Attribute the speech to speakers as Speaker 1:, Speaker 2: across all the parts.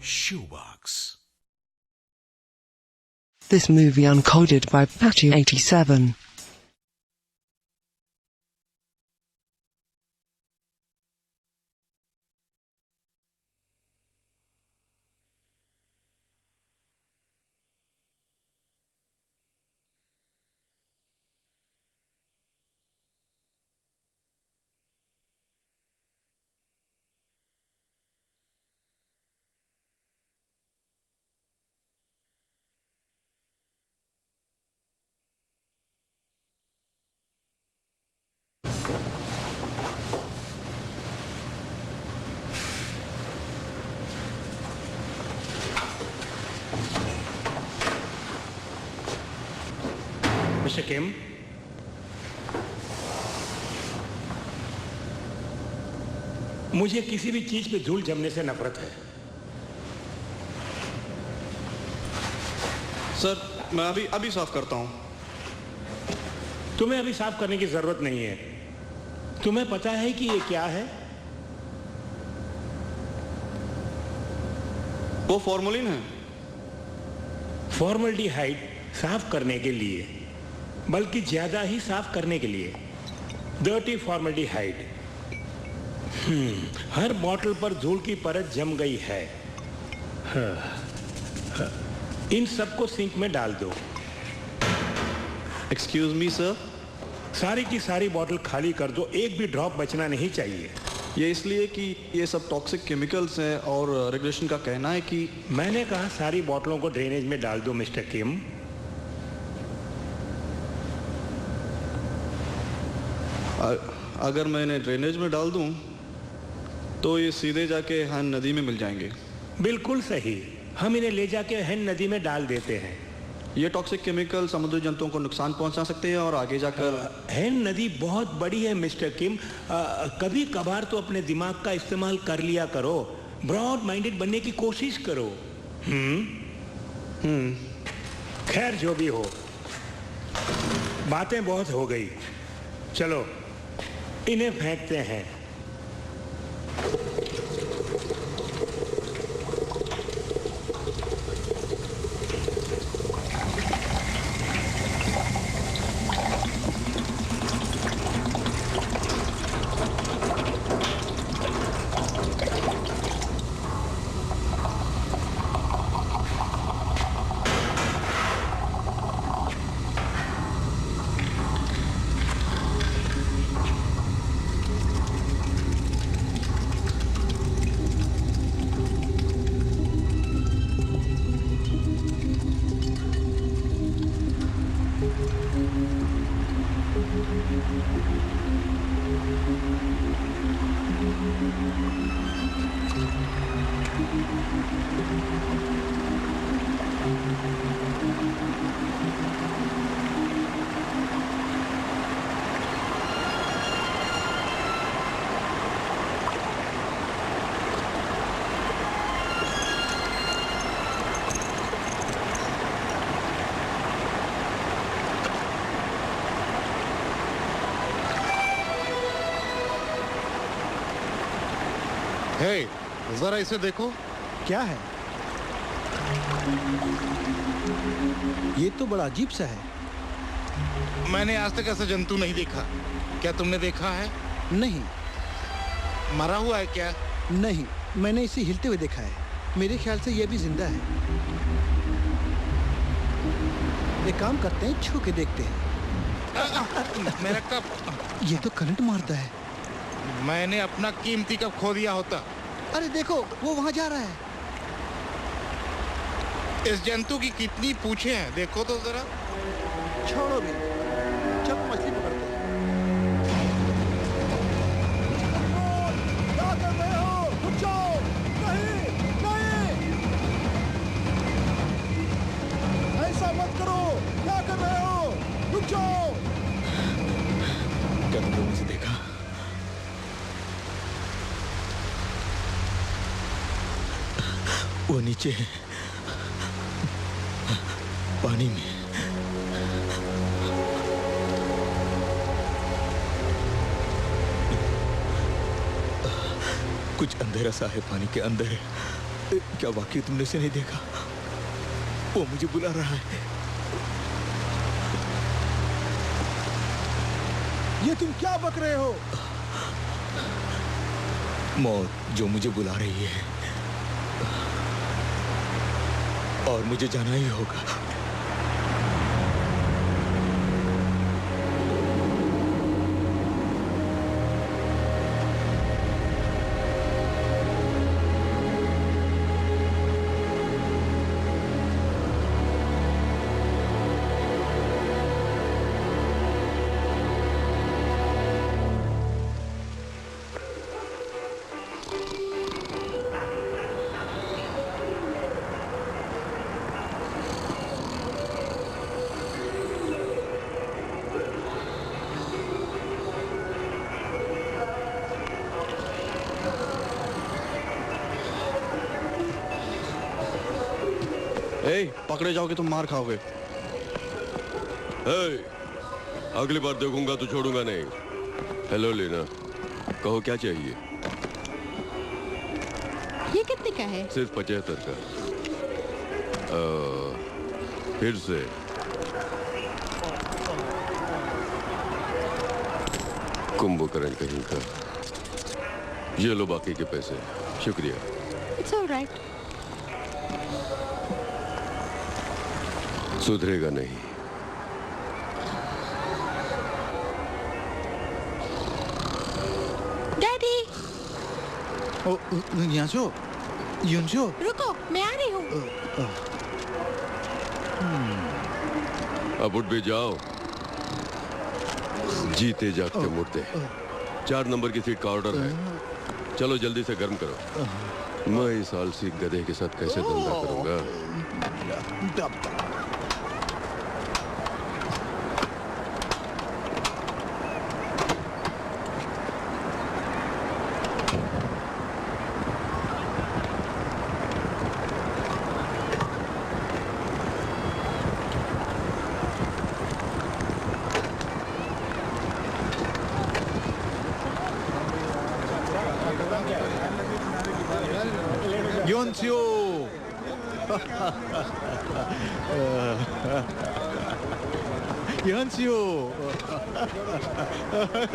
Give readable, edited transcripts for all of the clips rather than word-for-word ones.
Speaker 1: Shoebox.
Speaker 2: This movie uncoded by Patty87.
Speaker 3: Mister Kim, मुझे किसी भी चीज पे धूल जमने से नफरत है।
Speaker 4: सर, मैं अभी साफ करता हूं।
Speaker 3: तुम्हें अभी साफ करने की जरूरत नहीं है। तुम्हें पता है कि ये क्या है?
Speaker 4: वो फॉर्मलिन है।
Speaker 3: फॉर्मल्डिहाइड साफ करने के लिए, बल्कि ज्यादा ही साफ करने के लिए। Dirty formaldehyde. हर बॉटल पर धूल की परत जम गई है। इन सबको सिंक में डाल दो।
Speaker 4: Excuse me sir.
Speaker 3: सारी की सारी बॉटल खाली कर दो, एक भी ड्रॉप बचना नहीं चाहिए।
Speaker 4: ये इसलिए कि ये सब टॉक्सिक केमिकल्स हैं और रेगुलेशन का कहना है कि
Speaker 3: मैंने कहा सारी बॉटलों को ड्रेनेज में डाल दो मिस्टर किम।
Speaker 4: अगर मैं इन्हें ड्रेनेज में डाल दूं तो ये सीधे जाके हैन नदी में मिल जाएंगे।
Speaker 3: बिल्कुल सही, हम इन्हें ले जाके हैन नदी में डाल देते हैं।
Speaker 4: ये टॉक्सिक केमिकल समुद्री जंतुओं को नुकसान पहुंचा सकते हैं और आगे जाकर
Speaker 3: हैन नदी बहुत बड़ी है मिस्टर किम। कभी कभार तो अपने दिमाग का इस्तेमाल कर लिया करो। ब्रॉड माइंडेड बनने की कोशिश करो। खैर जो भी हो, बातें बहुत हो गई। चलो इन्हें फेंकते हैं।
Speaker 5: हे, जरा इसे देखो।
Speaker 6: क्या है? ये तो बड़ा अजीब सा है।
Speaker 5: मैंने आज तक ऐसा जंतु नहीं देखा। क्या तुमने देखा है?
Speaker 6: नहीं।
Speaker 5: मरा हुआ है क्या?
Speaker 6: नहीं, मैंने इसे हिलते हुए देखा है। मेरे ख्याल से यह भी जिंदा है। एक काम करते हैं, छू के देखते हैं।
Speaker 5: मेरा कप।
Speaker 6: ये तो करंट मारता है।
Speaker 5: मैंने अपना कीमती कप खो दिया होता।
Speaker 6: अरे देखो, वो वहां जा रहा है।
Speaker 5: इस जंतु की कितनी पूंछें हैं, देखो तो जरा।
Speaker 6: छोड़ो भी, चलो मछली पकड़ते हैं। क्या कर रहे हो? रुक जाओ। नहीं, नहीं, ऐसा मत करो। क्या कर रहे हो? रुक जाओ।
Speaker 5: क्या तुम लोगों से देखा? वो नीचे है। पानी में। कुछ अंधेरा सा है पानी के अंदर। क्या वाकई तुमने उसे नहीं देखा? वो मुझे बुला रहा है।
Speaker 6: ये तुम क्या बक रहे हो?
Speaker 5: मौत जो मुझे बुला रही है, और मुझे जाना ही होगा।
Speaker 4: पकड़े जाओगे तुम मार खाओगे।
Speaker 1: अगली बार देखूंगा तो छोड़ूंगा नहीं। हेलो लीना, कहो क्या चाहिए?
Speaker 7: ये कितने का है?
Speaker 1: सिर्फ 75 का। फिर से कुंभकर्ण कहीं का। ये लो बाकी के पैसे। शुक्रिया।
Speaker 7: It's alright.
Speaker 1: सुधरेगा नहीं।
Speaker 7: डैडी,
Speaker 6: यांशो, युनशो,
Speaker 7: रुको, मैं आ रही हूँ।
Speaker 1: अब उठ भी जाओ। जीते जागते मुर्दे। 4 नंबर की सीट का ऑर्डर है। चलो जल्दी से गर्म करो। मैं इस आलसी गधे के साथ कैसे धंधा करूंगा?
Speaker 6: योंशियो। योंशियो,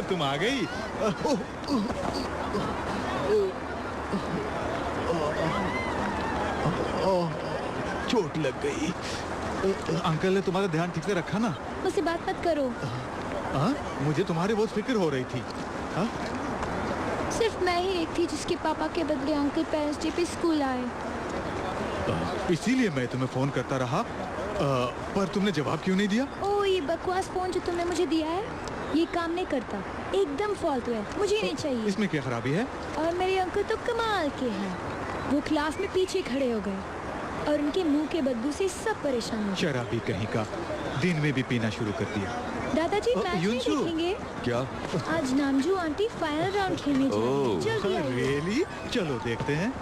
Speaker 6: तुम आ गई। चोट लग गई। अंकल ने तुम्हारा ध्यान ठीक से रखा ना?
Speaker 7: मुझसे बात मत करो।
Speaker 6: मुझे तुम्हारी बहुत फिक्र हो रही थी।
Speaker 7: सिर्फ मैं ही एक थी जिसके पापा के बदले अंकल पेरेंट्स डे पे स्कूल आए।
Speaker 6: इसीलिए मैं तुम्हें फोन करता रहा, पर तुमने जवाब क्यों नहीं दिया?
Speaker 7: ओ, ये बकवास फोन जो तुमने मुझे दिया है, ये काम नहीं करता। एकदम फालतू है, मुझे नहीं चाहिए।
Speaker 6: इसमें क्या खराबी है?
Speaker 7: और मेरे अंकल तो कमाल के हैं। वो क्लास में पीछे खड़े हो गए और उनके मुंह के बदबू से सब परेशान हो गए।
Speaker 6: शराबी कहीं का, दिन में भी पीना शुरू कर दिया।
Speaker 7: दादाजी मैच नहीं देखेंगे?
Speaker 1: क्या?
Speaker 7: आज नामजू आंटी फाइनल राउंड खेलने जा रही हैं। जल्दी आइए।
Speaker 6: रियली? चलो देखते हैं।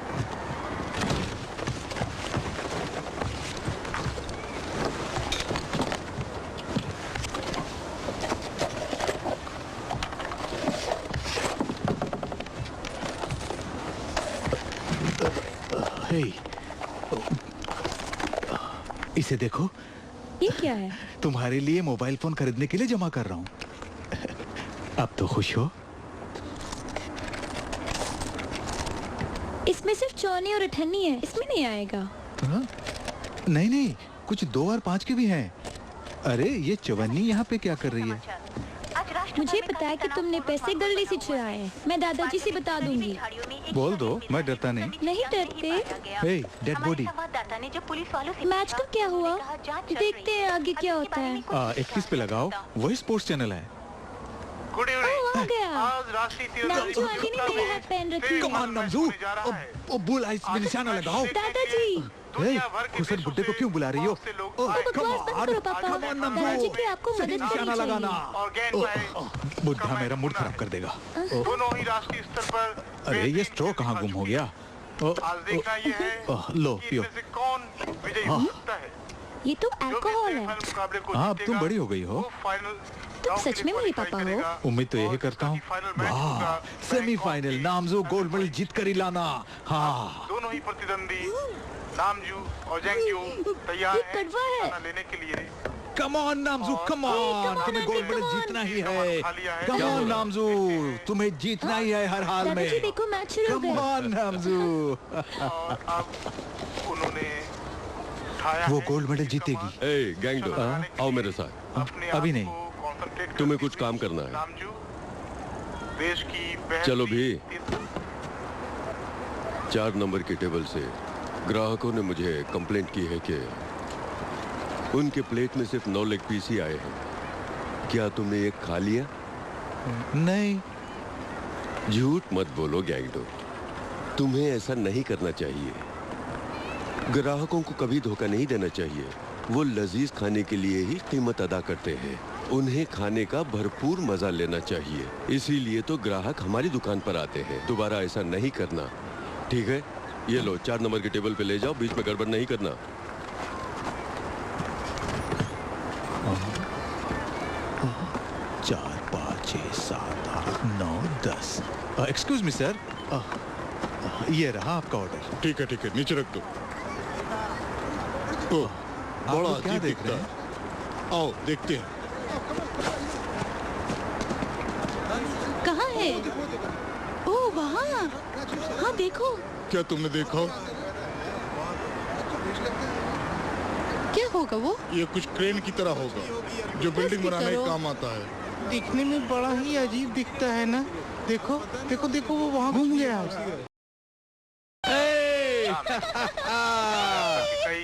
Speaker 6: इसे देखो।
Speaker 7: ये क्या है?
Speaker 6: तुम्हारे लिए मोबाइल फोन खरीदने के लिए जमा कर रहा हूँ। अब तो खुश हो?
Speaker 7: इसमें सिर्फ 54 और 98 है, इसमें नहीं आएगा।
Speaker 6: नहीं नहीं, कुछ 2 और 5 के भी हैं। अरे ये चवन्नी यहाँ पे क्या कर रही है?
Speaker 7: मुझे पता है कि तुमने पैसे गलती से चुराए हैं। मैं दादाजी से बता दूंगी।
Speaker 6: बोल दो, मैं डरता नहीं।
Speaker 7: नहीं डरते।
Speaker 6: हे, डेड बॉडी।
Speaker 7: मैच का क्या हुआ? देखते हैं आगे क्या होता है।
Speaker 6: 21 पे लगाओ, वही स्पोर्ट्स चैनल है।
Speaker 7: आ गया। नामजू आंटी ने मेरे हाथ पहन रखी।
Speaker 6: कमान नमजू, बुल आइस में निशाना लगाओ।
Speaker 7: दादाजी,
Speaker 6: खुसर बुड्ढे को क्यों बुला रही हो?
Speaker 7: बकवास बंद करो पापा। दादाजी की आपको मदद करनी
Speaker 6: निशाना लगाना।
Speaker 7: चाहिए।
Speaker 6: बुढ़ा मेरा मूड खराब कर देगा।
Speaker 8: दोनों ही राष्ट्रीय स्तर पर
Speaker 6: अरे ये स्ट्रो कहाँ गुम हो गया?
Speaker 8: आज देखना ये है
Speaker 6: लो पियो।
Speaker 8: इनमें से कौन विजयी हो सकता है।
Speaker 7: ये तो अल्कोहल है।
Speaker 6: हाँ, अब तुम बड़ी हो गई हो।
Speaker 7: तुम सच में मेरे पापा हो?
Speaker 6: उम्मीद तो यही करता हूँ। वाह, सेमीफाइनल नामजू गोल्ड मेडल जीत कर ही लाना। हाँ,
Speaker 8: दोनों ही प्रतिद्वंदी नामजू और जेंगजू तैयार
Speaker 7: ये
Speaker 8: हैं
Speaker 7: कड़वा है।
Speaker 8: खाना लेने के लिए।
Speaker 6: कम ऑन नामजू, कम ऑन, तुम्हें गोल्ड मेडल जीतना ही है। कम ऑन नामजू, तुम्हें जीतना ही है हर हाल
Speaker 7: दादाजी
Speaker 6: में।
Speaker 7: देखो मैच शुरू हो
Speaker 6: कम
Speaker 7: गया।
Speaker 6: ऑन नामजू।
Speaker 8: और अब उन्होंने उठाया
Speaker 6: वो
Speaker 8: है
Speaker 6: गोल्ड मेडल
Speaker 8: कि
Speaker 6: जीतेगी।
Speaker 1: ए गैंगडो, आओ मेरे साथ।
Speaker 8: अपने
Speaker 6: अभी
Speaker 8: आप
Speaker 6: नहीं।
Speaker 8: को concentrate करने
Speaker 1: तुम्हें कुछ
Speaker 8: के लिए
Speaker 1: काम करना है।
Speaker 8: नामजू देश की बहन
Speaker 1: चलो भी।
Speaker 8: इस
Speaker 1: 4 नंबर की टेबल से ग्राहकों ने मुझे कंप्लेंट की है कि उनके प्लेट में सिर्फ 9 लेग पीस ही आए हैं। क्या तुमने एक खा लिया?
Speaker 6: नहीं,
Speaker 1: झूठ मत बोलो गैंगडो, तुम्हें ऐसा नहीं करना चाहिए। ग्राहकों को कभी धोखा नहीं देना चाहिए। वो लजीज खाने के लिए ही कीमत अदा करते हैं। उन्हें खाने का भरपूर मजा लेना चाहिए। इसीलिए तो ग्राहक हमारी दुकान पर आते हैं। दोबारा ऐसा नहीं करना, ठीक है? ये लो, 4 नंबर की टेबल पे ले जाओ, बीच में गड़बड़ नहीं करना।
Speaker 6: 4, 5, 6, 7, 8, 9, 10। एक्सक्यूज मी सर, ये रहा आपका ऑर्डर।
Speaker 9: ठीक है, नीचे रख दो। ओ,
Speaker 6: आप
Speaker 9: बड़ा
Speaker 6: लोग क्या
Speaker 9: अजीब
Speaker 6: देख
Speaker 9: दिखता
Speaker 6: रहे
Speaker 9: है। आओ देखते हैं।
Speaker 7: कहाँ है? ओह वहाँ। हाँ देखो।
Speaker 9: क्या तुमने देखा?
Speaker 7: क्या होगा वो?
Speaker 9: ये कुछ क्रेन की तरह होगा जो बिल्डिंग बनाने के काम आता है।
Speaker 10: दिखने में बड़ा ही अजीब दिखता है ना। देखो देखो देखो, वो वहाँ घूम गया।
Speaker 8: कई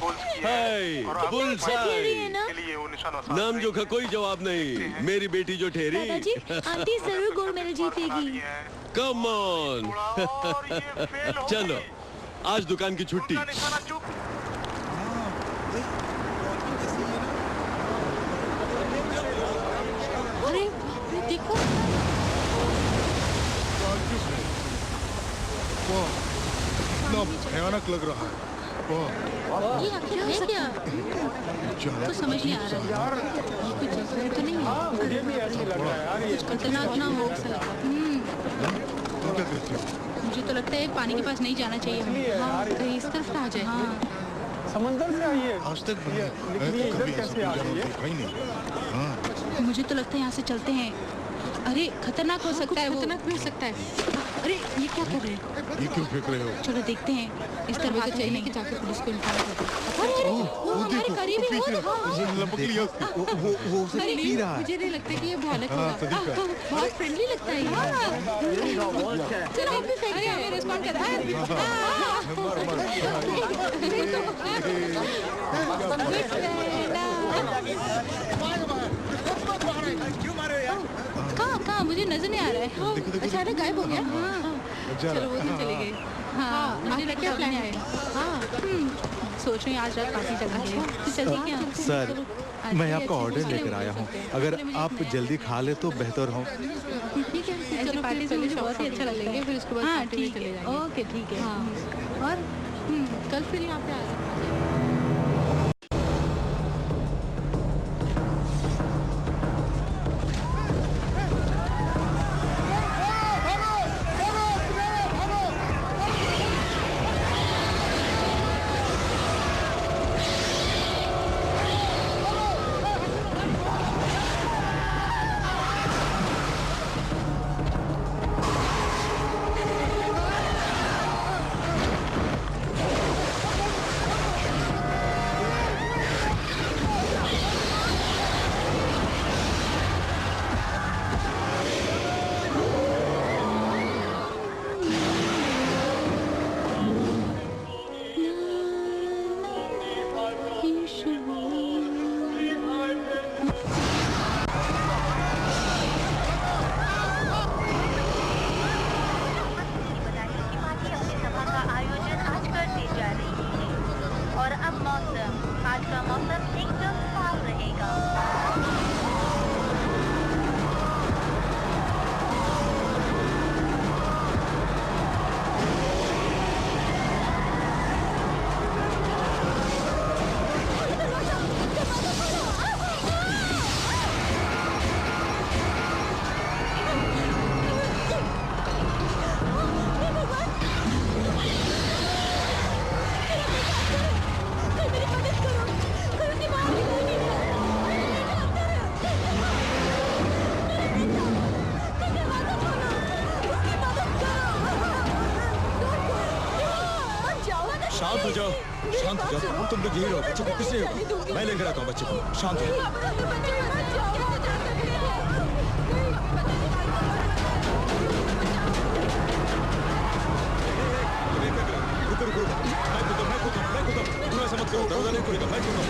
Speaker 8: गोल्स किए हैं और अब
Speaker 7: ठहरी है ना?
Speaker 8: के लिए वो निशाना साध
Speaker 1: नाम जो
Speaker 8: रही
Speaker 1: का कोई जवाब नहीं। मेरी बेटी जो ठहरी।
Speaker 7: दादाजी आंटी जरूर गोल्ड मेडल जीतेगी।
Speaker 8: है।
Speaker 1: Come on.
Speaker 8: और ये फेल हो
Speaker 1: चलो,
Speaker 8: गई।
Speaker 1: आज दुकान की छुट्टी।
Speaker 8: उनका निशाना चूक।
Speaker 7: अरे देखो।
Speaker 9: वाह, इतना भयानक लग रहा है। वाह,
Speaker 7: ये आखिर है क्या? तो समझ नहीं आ रहा है। ये कुछ जैसा तो नहीं है। कुछ खतरनाक ना हो।
Speaker 9: तुम क्या कहते हो?
Speaker 11: मुझे तो लगता है पानी के पास नहीं जाना चाहिए हमें। हाँ, कहीं इस तरफ ना आ जाए। हाँ।
Speaker 9: आज तक मैं तो कभी ऐसा कोई जानवर देखा ही नहीं। हाँ,
Speaker 11: मुझे तो लगता है यहाँ से चलते हैं। अरे खतरनाक हो सकता है वो। खतरनाक भी हो सकता है। अरे ये क्या कर रहे हैं?
Speaker 9: ये क्यों फेंक रहे हो?
Speaker 11: चलो देखते हैं। इस तरफ तो चाहिए कि जाकर पुलिस को इन्फॉर्म कर दो। अरे वो हमारे करीब ही हो।
Speaker 9: लपक लिया उसको।
Speaker 6: वो उसे
Speaker 11: अरे
Speaker 6: पी रहा है।
Speaker 11: मुझे नहीं लगता कि ये भयानक
Speaker 9: हाँ,
Speaker 11: होगा।
Speaker 9: सही कहा।
Speaker 11: बहुत फ्रेंडली लगता है ये। चलो हम भी फेंकते हैं। हमें रिस्पॉन्ड कर रहा कहाँ मुझे नजर नहीं आ रहा है। अचानक गायब हो गया। चलो वो तो चले गए। हाँ मुझे लगता है प्लान आए। हाँ सोच रही हूँ आज रात पार्टी चलना है। तो चलती क्या?
Speaker 6: सर, मैं आपका ऑर्डर लेकर आया हूँ। अगर आप जल्दी खा ले तो बेहतर हो।
Speaker 11: ठीक है, चलो पार्टी से मुझे बहुत ही अच्छा लगेगा। फिर उसके बाद पार्टी में चले जाएंगे। ओके ठीक है। हाँ और कल फिर यहाँ पे आ जाएंगे।
Speaker 5: जाओ, शांत हो जाओ। तुम लोग यही रहो, बच्चे को कुछ नहीं होगा। मैं लेकर आता हूँ बच्चे को, शांत हो। तुम ऐसा मत करो, दरवाजा नहीं खुलेगा, मैं कूदा।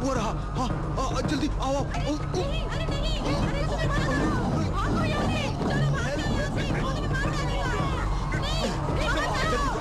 Speaker 5: वो रहा। हाँ हाँ, जल्दी आओ।
Speaker 7: अरे नहीं, अरे तुम्हें मारा था। भागो यहाँ से, चलो भागो यहाँ से, तुम्हें मार डालेगा। नहीं, क्या कर रहे हो?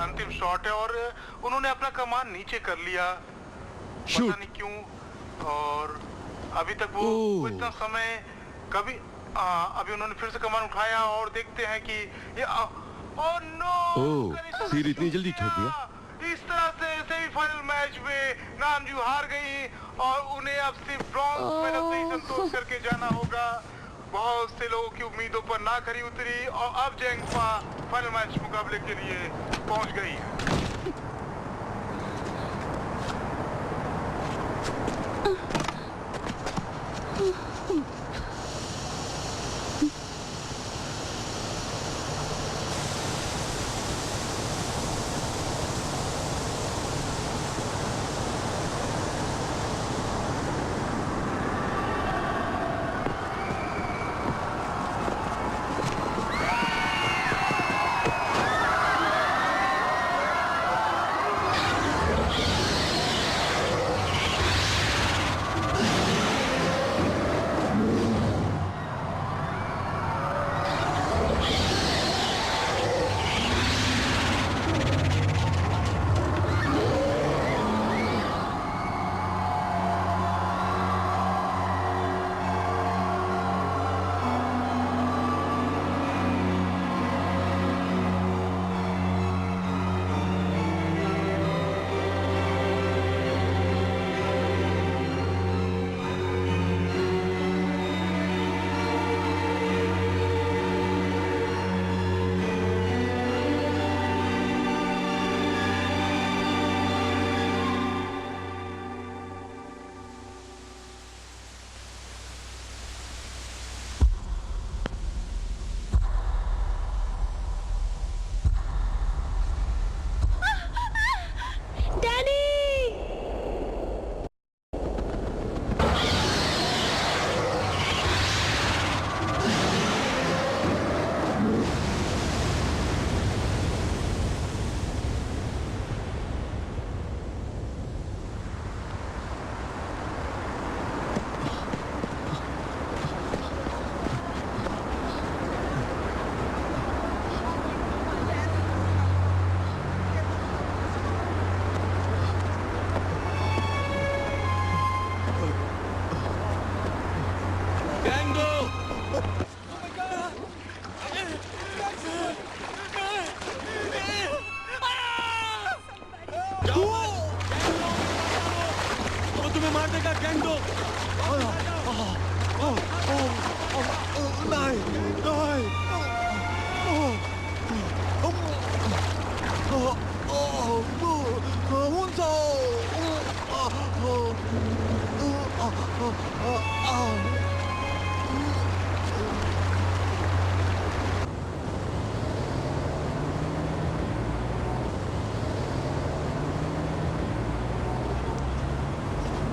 Speaker 8: अंतिम शॉट है और उन्होंने अपना कमान नीचे कर लिया, पता नहीं क्यों। और अभी तक वो इतना समय कभी अभी उन्होंने फिर से कमान उठाया और देखते हैं कि ये ओह नो,
Speaker 1: फिर इतनी जल्दी छोड़ दिया।
Speaker 8: इस तरह से सेमीफाइनल मैच में नामजू हार गई और उन्हें अब सिर्फ ब्रॉन्ज मेडल से ही संतोष करके जाना होगा। बहुत से लोगों की उम्मीदों पर ना खरी उतरी और अब जेंगफा फाइनल मैच मुकाबले के लिए पहुंच गई है।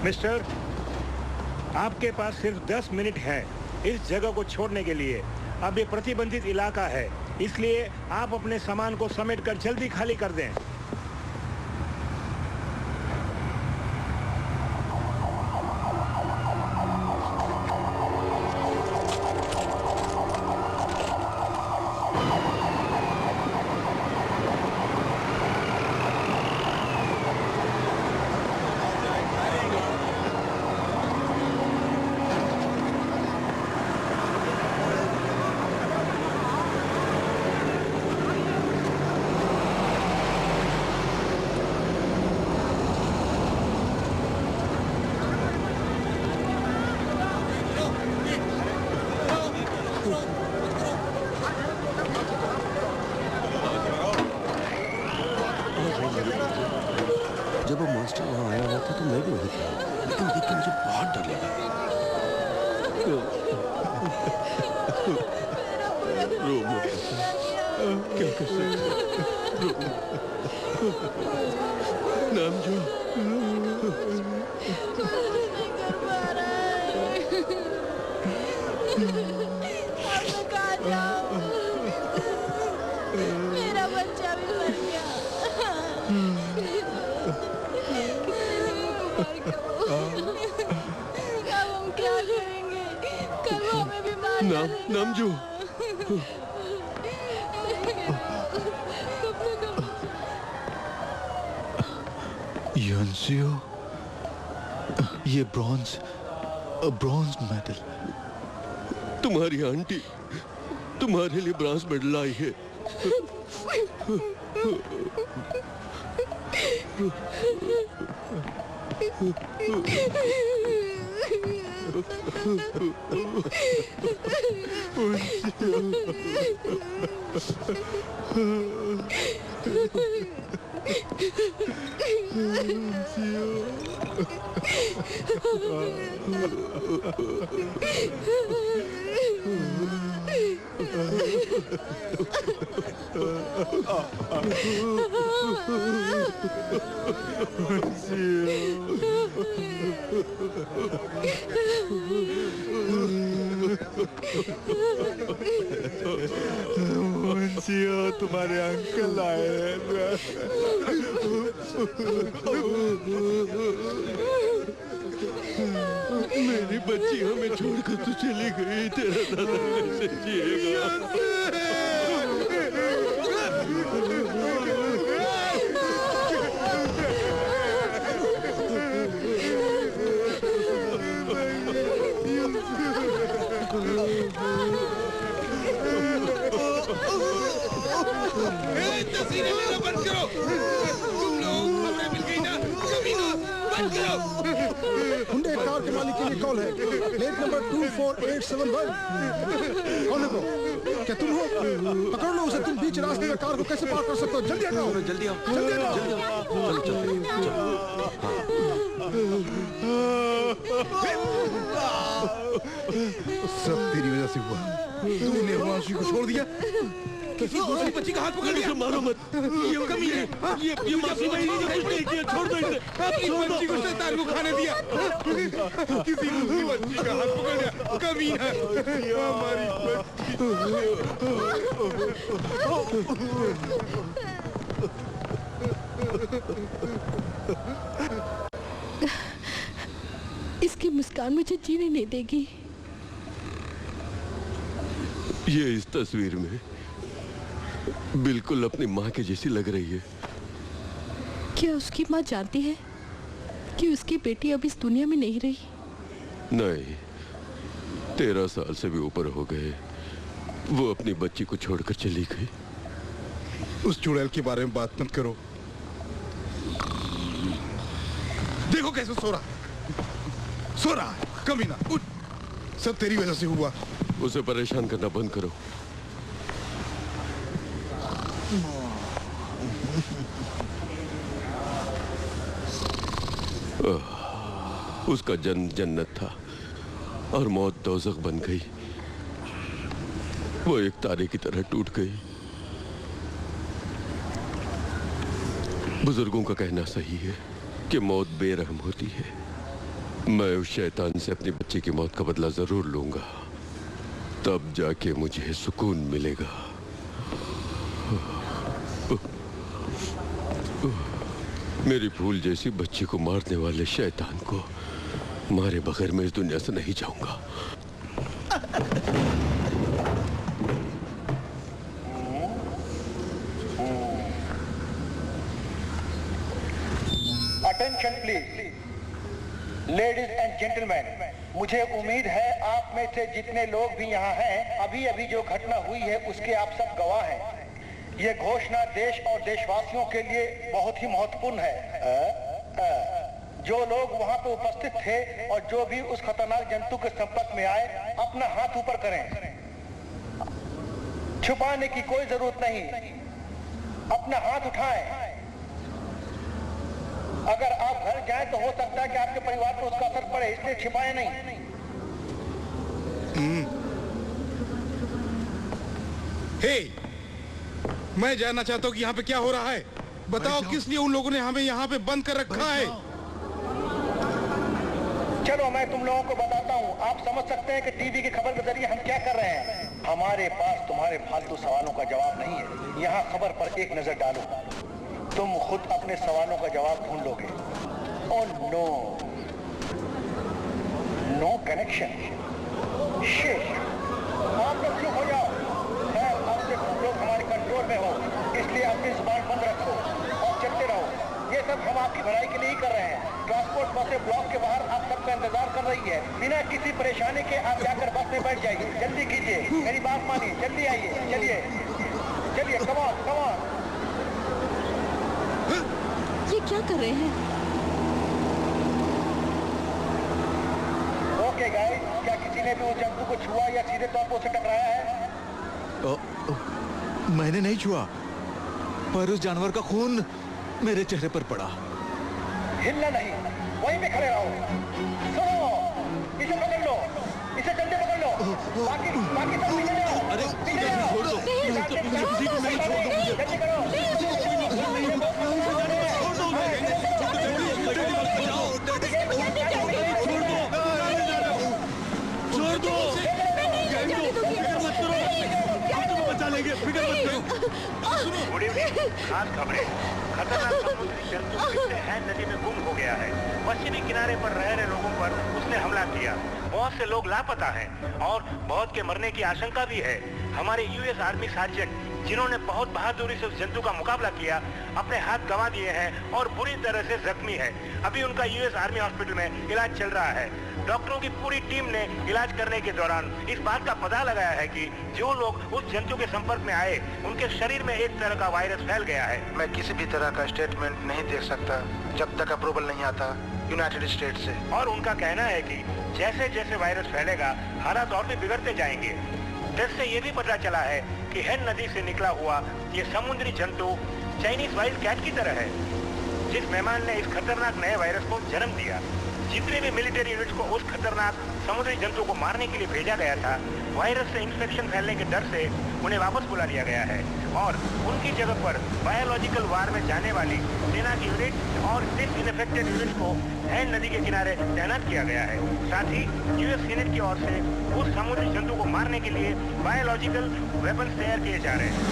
Speaker 3: मिस्टर, आपके पास सिर्फ 10 मिनट है इस जगह को छोड़ने के लिए। अब ये प्रतिबंधित इलाका है, इसलिए आप अपने सामान को समेटकर जल्दी खाली कर दें।
Speaker 1: जब वो मास्टर वहाँ आया हुआ था तो मैं भी वहीं था, लेकिन देख के मुझे बहुत डर लगा। रो मत, क्या कर सकते? नामजू,
Speaker 11: मेरा बच्चा भी मर गया। अब हम क्या करेंगे? कल वो हमें भी मार डालेगा।
Speaker 1: नामजू,
Speaker 6: यंसियो, ये ब्रॉन्ज मेडल।
Speaker 1: तुम्हारी आंटी तुम्हारे लिए ब्रॉन्ज मेडल लाई है।
Speaker 6: तुम्हारे अंकल आए हैं।
Speaker 1: मेरी बच्ची हमें छोड़कर तो चली गई, तेरा दादा कैसे जिएगा?
Speaker 5: बंद करो, तुम लोग खबरें मिल गई ना, कमीनों, बंद करो।
Speaker 12: हुंडई कार के मालिक के लिए कॉल है, प्लेट नंबर 24871। कौन है वो? क्या तुम हो? पकड़ लो उसे। तुम बीच रास्ते में कार को कैसे पार कर सकते हो? जल्दी हटाओ,
Speaker 1: जल्दी आओ,
Speaker 12: जल्दी हटाओ।
Speaker 9: सब तेरी वजह से हुआ। तूने हिमांशु को छोड़ दिया।
Speaker 5: किसी दूसरी बच्ची का हाथ पकड़ लिया।
Speaker 1: मारो मत, ये कमी है। ये माफी नहीं दी, कुछ नहीं किया, छोड़ दो इसे।
Speaker 5: छोड़ दो। को शैतान को खाने दिया। किसी दूसरी बच्ची का हाथ पकड़ लिया, कमीना। हमारी
Speaker 11: इसकी मुस्कान मुझे जीने नहीं देगी।
Speaker 1: ये इस तस्वीर में बिल्कुल अपनी माँ के जैसी लग रही है।
Speaker 11: क्या उसकी माँ जानती है कि उसकी बेटी अब इस दुनिया में नहीं रही?
Speaker 1: नहीं, 13 साल से भी ऊपर हो गए। वो अपनी बच्ची को छोड़कर चली गई।
Speaker 9: उस चुड़ैल के बारे में बात मत करो। देखो कैसे सो रहा है, कमीना। उठ, सब तेरी वजह से हुआ।
Speaker 1: उसे परेशान करना बंद करो। उसका जन्म जन्नत था और मौत दोज़ख बन गई। वो एक तारे की तरह टूट गई। बुजुर्गों का कहना सही है कि मौत बेरहम होती है, मैं उस शैतान से अपनी बच्ची की मौत का बदला जरूर लूंगा, तब जाके मुझे सुकून मिलेगा। मेरी फूल जैसी बच्ची को मारने वाले शैतान को मारे बगैर मैं इस दुनिया से नहीं जाऊंगा।
Speaker 13: Attention please, ladies and gentleman, मुझे उम्मीद है आप में से जितने लोग भी यहाँ हैं, अभी अभी जो घटना हुई है उसके आप सब गवाह हैं। ये घोषणा देश और देशवासियों के लिए बहुत ही महत्वपूर्ण है। जो लोग वहाँ पे उपस्थित थे और जो भी उस खतरनाक जंतु के संपर्क में आए, अपना हाथ ऊपर करें। छुपाने की कोई जरूरत नहीं, अपना हाथ उठाएं। अगर आप घर जाएं तो हो सकता है कि आपके परिवार पर उसका असर पड़े, इसलिए छिपाएं नहीं।
Speaker 9: हे, मैं जानना चाहता हूँ कि यहाँ पे क्या हो रहा है। बताओ किस लिए उन लोगों ने हमें यहाँ पे बंद कर रखा है।
Speaker 13: चलो मैं तुम लोगों को बताता हूँ। आप समझ सकते हैं कि टीवी की खबर के जरिए हम क्या कर रहे हैं। हमारे पास तुम्हारे फालतू सवालों का जवाब नहीं है। यहाँ खबर पर एक नजर डालो, तुम खुद अपने सवालों का जवाब ढूंढ लोगे। Oh no, no connection. Shit, आप लोग चुप हो जाओ। अब से तुम लोग हमारे कंट्रोल में हो, इसलिए अपनी जुबान बंद रखो और चलते रहो। ये सब हम आपकी भलाई के लिए ही कर रहे हैं। ट्रांसपोर्ट बसें ब्लॉक के बाहर आप सबका इंतजार कर रही है। बिना किसी परेशानी के आप जाकर बस में बैठ जाइए। जल्दी कीजिए, मेरी बात मानिए, जल्दी आइए। चलिए चलिए, कम ऑन कम ऑन।
Speaker 11: ये क्या कर रहे हैं?
Speaker 13: ओके गाइस, क्या किसी ने भी उस जंतु को छुआ या सीधे तौर पर उसे टकराया है?
Speaker 5: मैंने नहीं छुआ, पर उस जानवर का खून मेरे चेहरे पर पड़ा।
Speaker 13: हिलना नहीं, वहीं पे खड़े रहो। सुनो, इसे पकड़ लो, इसे जल्दी पकड़ लो। बाकी सब पीछे जाओ। अरे पीछे जाओ।
Speaker 5: छोड़ दो,
Speaker 13: किसी को नहीं छोड़ दो। जल्दी करो।
Speaker 5: छोड़ दो, बचा लेंगे, फिक्र मत करो।
Speaker 3: गुड इवनिंग, खास खबरें। खतरनाक समुद्री जंतु फिर है नदी में गुम हो गया है। पश्चिमी किनारे पर रह रहे लोगों पर उसने हमला किया। बहुत से लोग लापता हैं और बहुत के मरने की आशंका भी है। हमारे यूएस आर्मी सार्जेंट, जिन्होंने बहुत बहादुरी से उस जंतु का मुकाबला किया, अपने हाथ गंवा दिए हैं और बुरी तरह से जख्मी है। अभी उनका यूएस आर्मी हॉस्पिटल में इलाज चल रहा है। डॉक्टरों की पूरी टीम ने इलाज करने के दौरान इस बात का पता लगाया है कि जो लोग उस जंतु के संपर्क में आए, उनके शरीर में एक तरह का वायरस फैल गया है।
Speaker 8: मैं किसी भी तरह का स्टेटमेंट नहीं दे सकता जब तक अप्रूवल नहीं आता यूनाइटेड स्टेट से।
Speaker 3: और उनका कहना है कि जैसे जैसे वायरस फैलेगा, हालात और भी बिगड़ते जाएंगे। टेस्ट से ये भी पता चला है कि हेन नदी से निकला हुआ ये समुद्री जंतु चाइनीज वाइल्ड कैट की तरह है, जिस मेहमान ने इस खतरनाक नए वायरस को जन्म दिया। जितने भी मिलिट्री यूनिट्स को उस खतरनाक समुद्री जंतु को मारने के लिए भेजा गया था, वायरस से इन्फेक्शन फैलने के डर से उन्हें वापस बुला लिया गया है और उनकी जगह पर बायोलॉजिकल वार में जाने वाली सेना की यूनिट और डिसइंफेक्टेड यूनिट्स को हेन नदी के किनारे तैनात किया गया है। साथ ही यूएस सीनेट की ओर से उस समुद्री जंतु को मारने के लिए बायोलॉजिकल वेपन्स तैयार किए जा रहे हैं।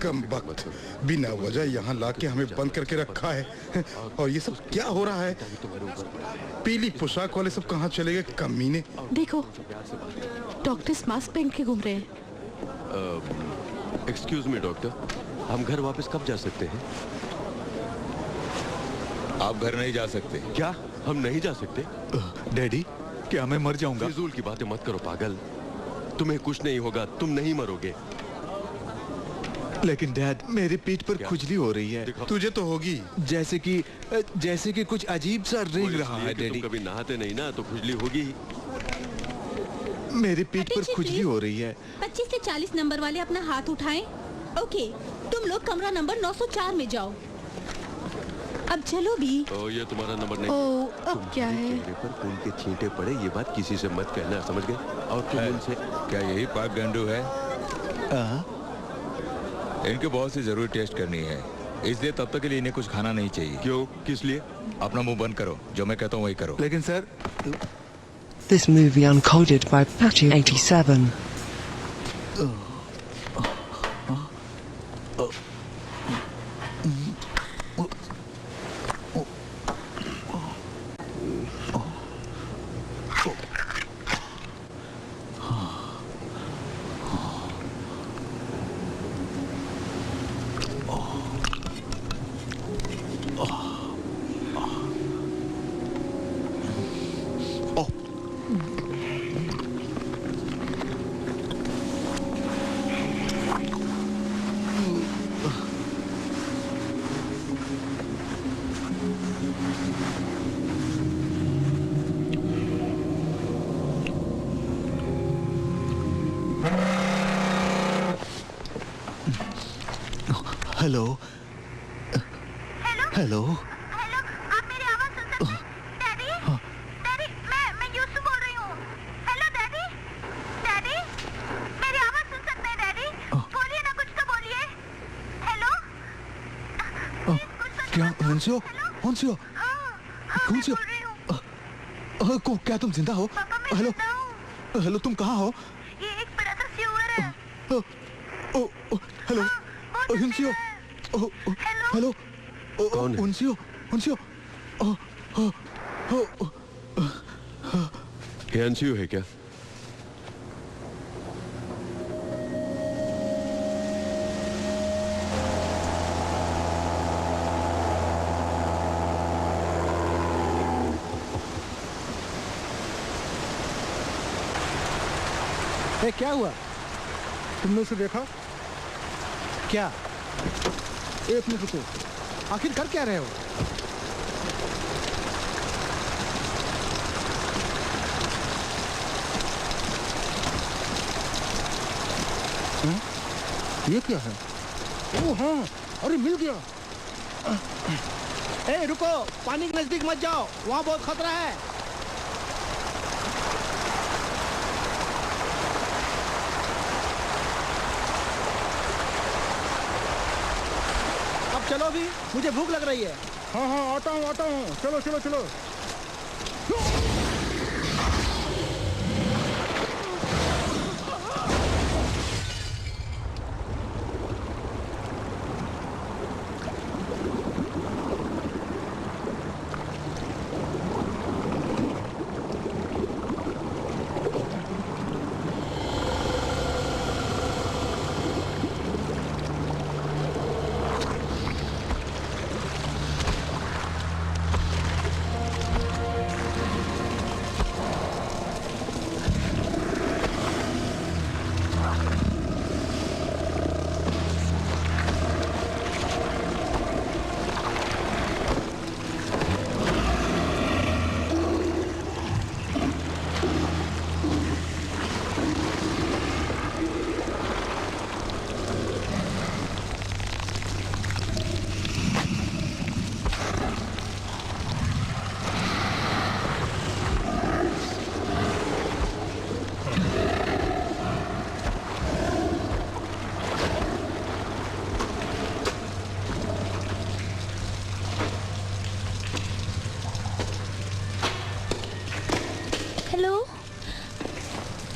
Speaker 9: कम वक्त बिना वजह यहाँ लाके हमें बंद करके रखा है। और ये सब क्या हो रहा है? पीली पोशाक वाले सब कहाँ चले गए कमीने?
Speaker 11: देखो, डॉक्टर्स मास्क पहन के घूम रहे हैं।
Speaker 1: एक्सक्यूज मी डॉक्टर, हम घर वापस कब जा सकते हैं?
Speaker 5: आप घर नहीं जा सकते।
Speaker 1: क्या हम नहीं जा सकते?
Speaker 5: डैडी, क्या मैं मर जाऊंगा?
Speaker 1: फिजूल की बातें मत करो पागल, तुम्हें कुछ नहीं होगा, तुम नहीं मरोगे।
Speaker 5: लेकिन डैड, मेरी पीठ पर खुजली हो रही है।
Speaker 9: तुझे तो होगी।
Speaker 5: जैसे कि कुछ अजीब सा रेंग रहा है डैडी।
Speaker 1: तुम कभी नहाते नहीं ना, तो खुजली होगी।
Speaker 5: मेरी पीठ पर खुजली हो रही है।
Speaker 11: 25 से 40 नंबर वाले अपना हाथ उठाएं। ओके, तुम लोग कमरा नंबर 904 में जाओ। अब चलो भी।
Speaker 1: ये तुम्हारा नंबर नहीं।
Speaker 11: अब क्या है?
Speaker 1: चेहरे पर खून के छींटे पड़े, ये बात किसी से मत कहना, समझ गए? और तुम उनसे
Speaker 5: क्या यही पाक गंडू है? इनके बहुत सी जरूरी टेस्ट करनी है। इसलिए तब तक के लिए इन्हें कुछ खाना नहीं चाहिए।
Speaker 1: क्यों? किस लिए?
Speaker 5: अपना मुंह बंद करो, जो मैं कहता हूँ वही करो।
Speaker 6: लेकिन sir,
Speaker 2: This movie uncoded by Patty87.
Speaker 5: Hello hello
Speaker 14: hello, आप मेरी आवाज सुन सकते हैं? डैडी, डैडी, मैं यूसु बोल रही हूँ। हेलो डैडी, डैडी, मेरी आवाज सुन सकते हैं डैडी? बोलिए ना, कुछ तो बोलिए। हेलो,
Speaker 6: क्या हुंसियो? हुंसियो? हुंसियो? क्या तुम जिंदा हो? हेलो, हेलो, तुम कहाँ हो?
Speaker 14: ये एक बड़ा सा सीवर है।
Speaker 6: हेलो, हुंसियो? हेलो, हुंसियो? हुंसियो?
Speaker 1: हियांशियो है क्या?
Speaker 12: क्या हुआ? तुमने उसे देखा क्या? एक मिनट रुको, आखिर कर क्या रहे हो? ये क्या है? ओ हाँ, अरे मिल गया। ए रुको, पानी के नजदीक मत जाओ, वहाँ बहुत खतरा है। चलो भी, मुझे भूख लग रही है। हाँ हाँ, आता हूँ आता हूँ, चलो चलो चलो।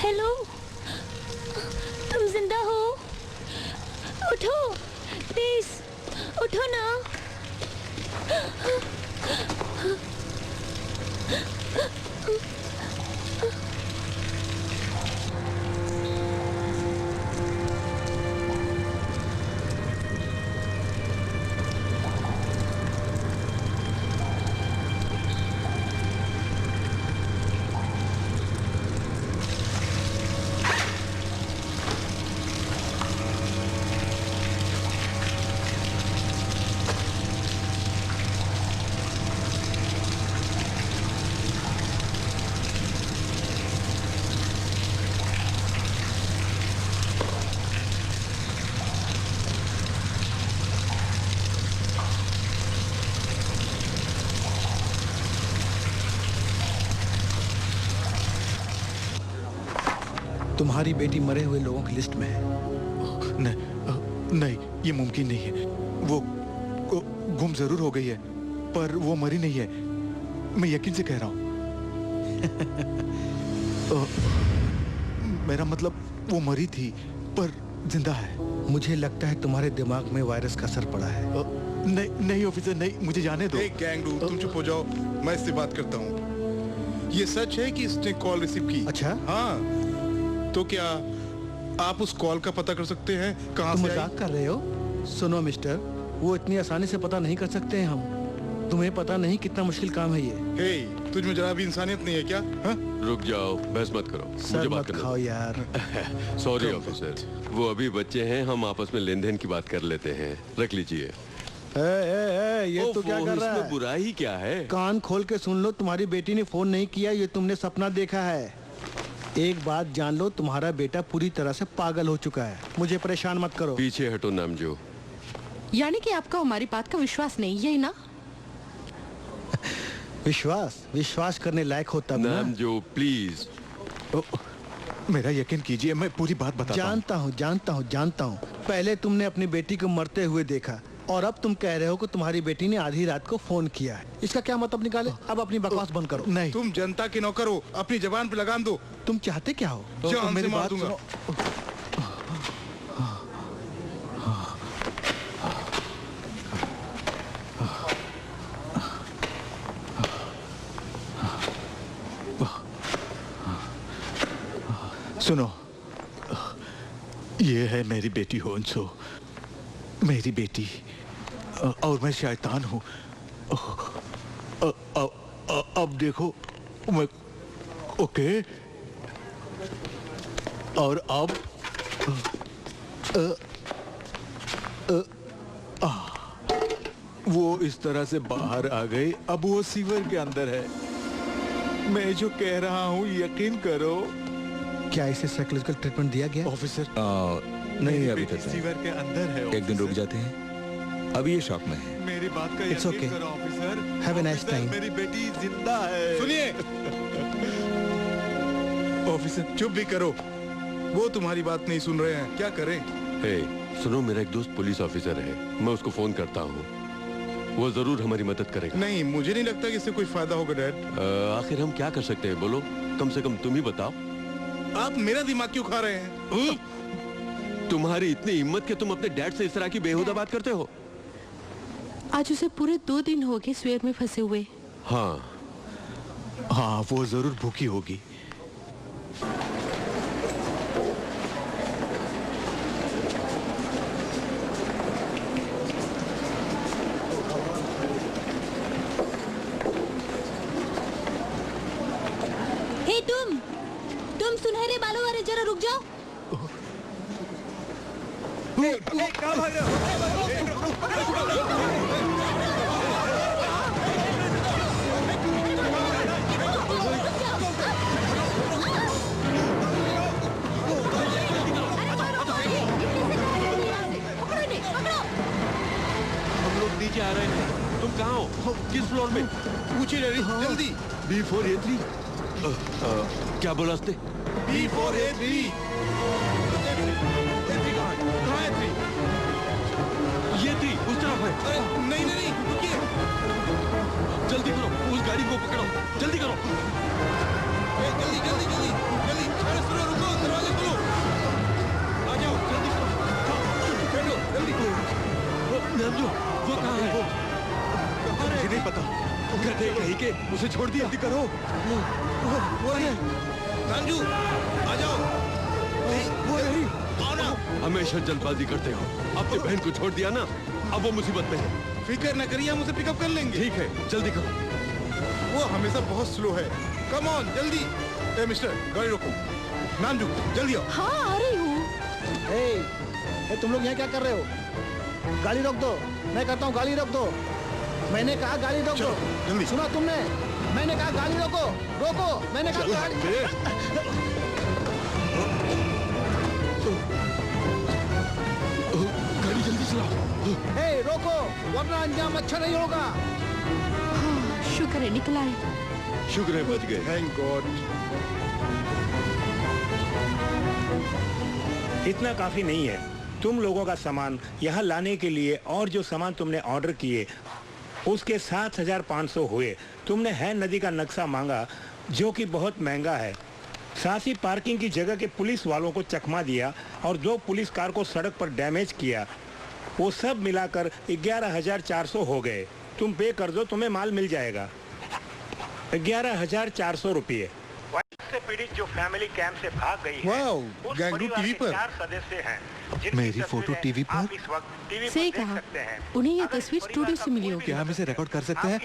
Speaker 14: हेलो, तुम जिंदा हो? उठो, प्लीज उठो ना।
Speaker 6: तुम्हारी बेटी मरे हुए लोगों की लिस्ट में है।
Speaker 5: नहीं, ये मुमकिन नहीं है। वो गुम जरूर हो गई है, पर वो मरी नहीं है, मैं यकीन से कह रहा हूँ। मेरा मतलब वो मरी थी पर जिंदा है।
Speaker 12: मुझे लगता है तुम्हारे दिमाग में वायरस का असर पड़ा है।
Speaker 5: नहीं ऑफिसर, नहीं, मुझे जाने दो।
Speaker 9: गैंगडू, तुम चुप हो जाओ, मैं इससे बात करता हूँ। ये सच है कि इसने कॉल रिसीव की?
Speaker 12: अच्छा,
Speaker 9: हाँ। तो क्या आप उस कॉल का पता कर सकते हैं कहाँ से?
Speaker 12: तुम मजाक कर रहे हो? सुनो मिस्टर, वो इतनी आसानी से पता नहीं कर सकते हैं हम। तुम्हें पता नहीं कितना मुश्किल काम है ये।
Speaker 9: हे, तुझ में जरा भी इंसानियत नहीं है क्या? हा?
Speaker 1: रुक जाओ, बहस मत करो, मुझे बात करने
Speaker 12: खाओ यार।
Speaker 1: सॉरी ऑफिसर, वो अभी बच्चे हैं, हम आपस में लेन देन की बात कर लेते हैं। रख लीजिए।
Speaker 12: ये तो क्या कर रहा है?
Speaker 1: बुराई क्या है?
Speaker 12: कान खोल के सुन लो, तुम्हारी बेटी ने फोन नहीं किया, ये तुमने सपना देखा है। एक बात जान लो, तुम्हारा बेटा पूरी तरह से पागल हो चुका है। मुझे परेशान मत करो।
Speaker 1: पीछे हटो नामजो।
Speaker 11: यानी कि आपका हमारी बात का विश्वास नहीं, यही ना?
Speaker 12: विश्वास करने लायक हो तब ना।
Speaker 1: नामजो प्लीज।
Speaker 5: मेरा यकीन कीजिए, मैं पूरी बात बताता हूँ।
Speaker 12: जानता हूँ। पहले तुमने अपनी बेटी को मरते हुए देखा और अब तुम कह रहे हो कि तुम्हारी बेटी ने आधी रात को फोन किया है। इसका क्या मतलब निकाले? अब अपनी बकवास बंद करो।
Speaker 5: नहीं,
Speaker 9: तुम जनता के नौकर हो, अपनी जबान पे लगाम दो।
Speaker 12: तुम चाहते क्या हो?
Speaker 9: जान से मार दूंगा।
Speaker 5: सुनो, ये है मेरी बेटी होन्सो, मेरी बेटी, और मैं शैतान हूँ। अब देखो, मैं ओके, और अब वो इस तरह से बाहर आ गई। अब वो सीवर के अंदर है। मैं जो कह रहा हूँ यकीन करो।
Speaker 12: क्या इसे साइकोलॉजिकल ट्रीटमेंट दिया गया?
Speaker 5: ऑफिसर
Speaker 6: नहीं, अभी तक
Speaker 5: सीवर के अंदर है।
Speaker 6: एक दिन रुक जाते हैं, अभी ये शॉक में है।
Speaker 5: मेरी बात का
Speaker 12: It's
Speaker 5: यकीन
Speaker 12: okay.
Speaker 5: करो officer.
Speaker 12: Have a nice time.
Speaker 5: मेरी बेटी जिंदा है।
Speaker 9: सुनिए,
Speaker 5: ऑफिसर
Speaker 9: चुप भी करो, वो तुम्हारी बात नहीं सुन रहे हैं, क्या करें?
Speaker 1: हे, सुनो, मेरा एक दोस्त पुलिस ऑफिसर है, मैं उसको फोन करता हूँ, वो जरूर हमारी मदद करेगा।
Speaker 9: नहीं, मुझे नहीं लगता कि इससे कोई फायदा होगा डैड।
Speaker 1: आखिर हम क्या कर सकते हैं, बोलो, कम से कम तुम ही बताओ।
Speaker 9: आप मेरा दिमाग क्यों खा रहे हैं?
Speaker 1: तुम्हारी इतनी हिम्मत कि तुम अपने डैड से इस तरह की बेहुदा बात करते हो?
Speaker 11: आज उसे पूरे 2 दिन हो गए स्वेर में फंसे हुए।
Speaker 1: हाँ,
Speaker 5: वो जरूर भूखी होगी।
Speaker 7: हे तुम सुनहरे बालों वाले, जरा रुक जाओ।
Speaker 5: कहाँ भाग रहे
Speaker 1: हम लोग नीचे आ रहे हैं, तुम कहाँ हो? किस फ्लोर में?
Speaker 9: पूछिए डैडी, जल्दी।
Speaker 1: B4A3। क्या बोला उसने?
Speaker 9: B4A3।
Speaker 1: ये थी उस तरफ है।
Speaker 9: नहीं, रुकिए।
Speaker 1: जल्दी करो, उस गाड़ी को पकड़ो, जल्दी करो।
Speaker 9: जल्दी। अरे सुनो, रुको, दरवाजा खोलो।
Speaker 1: आ जाओ, जल्दी करो।
Speaker 9: बैठो, जल्दी।
Speaker 1: नामजो, वो कहाँ है?
Speaker 5: मुझे नहीं पता।
Speaker 1: गधे कहीं के, उसे छोड़ दिया।
Speaker 5: जल्दी करो।
Speaker 9: वो है नामजू, आ जाओ।
Speaker 5: वो नहीं।
Speaker 9: आओ ना।
Speaker 1: हमेशा जल्दबाजी करते हो, अपनी बहन को छोड़ दिया ना, अब वो मुसीबत में है।
Speaker 9: फिक्र न करिए, हम उसे पिकअप कर लेंगे।
Speaker 1: ठीक है, जल्दी करो।
Speaker 9: वो हमेशा बहुत स्लो है। कम ऑन, जल्दी। ए मिस्टर, गाड़ी रोको। नामजू, जल्दी आओ।
Speaker 11: हाँ, आ रही हूँ।
Speaker 12: तुम लोग यहाँ क्या कर रहे हो? गाड़ी रोक दो। मैं कहता हूँ गाड़ी रोक दो। मैंने कहा गाड़ी रोक दो।
Speaker 9: जल्दी।
Speaker 12: सुना तुमने? मैंने कहा गाड़ी रोको। मैंने कहा गाड़ी।
Speaker 1: गाड़ी जल्दी चलाओ।
Speaker 12: रोको, वरना अंजाम अच्छा नहीं होगा।
Speaker 11: शुक्र है निकला है।
Speaker 1: शुक्र है बच गए।
Speaker 9: Thank God.
Speaker 3: इतना काफी नहीं है। तुम लोगों का सामान यहाँ लाने के लिए और जो सामान तुमने ऑर्डर किए उसके 7,500 हुए। तुमने है नदी का नक्शा मांगा जो कि बहुत महंगा है। साथ ही पार्किंग की जगह के पुलिस वालों को चकमा दिया और 2 पुलिस कार को सड़क पर डैमेज किया। वो सब मिलाकर 11,400 हो गए। तुम पे कर दो, तुम्हें माल मिल जाएगा। 11,400 रुपये। से पीड़ित जो फैमिली कैंप से भाग गई है, उस परिवार के 4 सदस्य हैं जिनकी
Speaker 6: मेरी फोटो टीवी पर
Speaker 3: आप इस वक्त टीवी
Speaker 11: सही
Speaker 3: पर देख
Speaker 11: कहा।
Speaker 3: सकते हैं।
Speaker 11: उन्हें ये तस्वीर स्टूडियो से मिली होगी।
Speaker 6: क्या हम इसे रिकॉर्ड कर सकते हैं?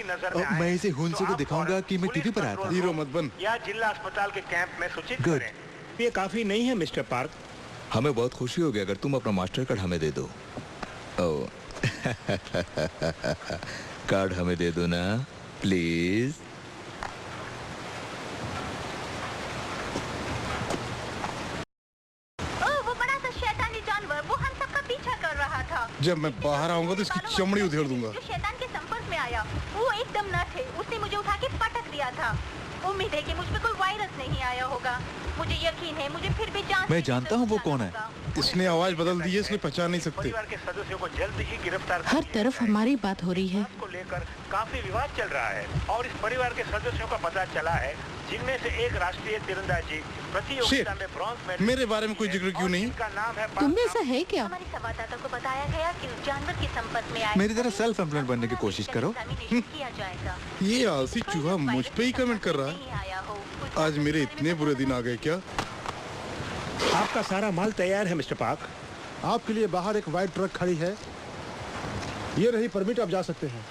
Speaker 6: मैं इसे हुंसू को दिखाऊंगा कि मैं टीवी पर आया था।
Speaker 9: हीरो मत बन।
Speaker 3: या जिला अस्पताल के कैंप में सूचित
Speaker 6: Good.
Speaker 3: करें। ये काफी नहीं है मिस्टर पार्क।
Speaker 5: हमें बहुत खुशी होगी अगर तुम अपना मास्टर कार्ड हमें दे दो। ओ कार्ड हमें दे दो ना प्लीज।
Speaker 14: वो बड़ा सा शैतानी जानवर वो हम सबका पीछा कर रहा था।
Speaker 9: जब मैं बाहर आऊंगा तो इसकी चमड़ी उधेड़ दूंगा।
Speaker 14: जो शैतान के संपर्क में आया वो एकदम न थे। उसने मुझे उठा के पटक दिया था। उम्मीद है कि मुझ पे कोई वायरस नहीं आया होगा। मुझे यकीन है मुझे फिर भी जांच।
Speaker 6: मैं जानता हूँ वो कौन है।
Speaker 9: इसने आवाज बदल दी है, इसलिए पहचान नहीं सकते।
Speaker 3: परिवार के सदस्यों को जल्द ही गिरफ्तार
Speaker 11: हर तरफ हमारी बात हो रही है।
Speaker 3: को लेकर काफी विवाद चल रहा है और इस परिवार के सदस्यों का पता चला है जिनमें से एक राष्ट्रीय तीरंदाजी प्रतियोगिता में ब्रॉन्ज मेडल।
Speaker 9: मेरे बारे में कोई जिक्र क्यों नहीं?
Speaker 3: का नाम है
Speaker 11: तुम में ऐसा है क्या?
Speaker 14: हमारे संवाददाता को बताया गया कि उस जानवर के संपर्क में आए
Speaker 6: मेरी तरह सेल्फ एम्प्लॉयड बनने की कोशिश करो।
Speaker 14: किया जाएगा।
Speaker 9: ये आलसी चूहा मुझ पे ही कमेंट कर रहा है। आज मेरे इतने बुरे दिन आ गए क्या?
Speaker 3: आपका सारा माल तैयार है मिस्टर पार्क।
Speaker 12: आपके लिए बाहर एक वाइट ट्रक खड़ी है। ये रही परमिट, आप जा सकते हैं।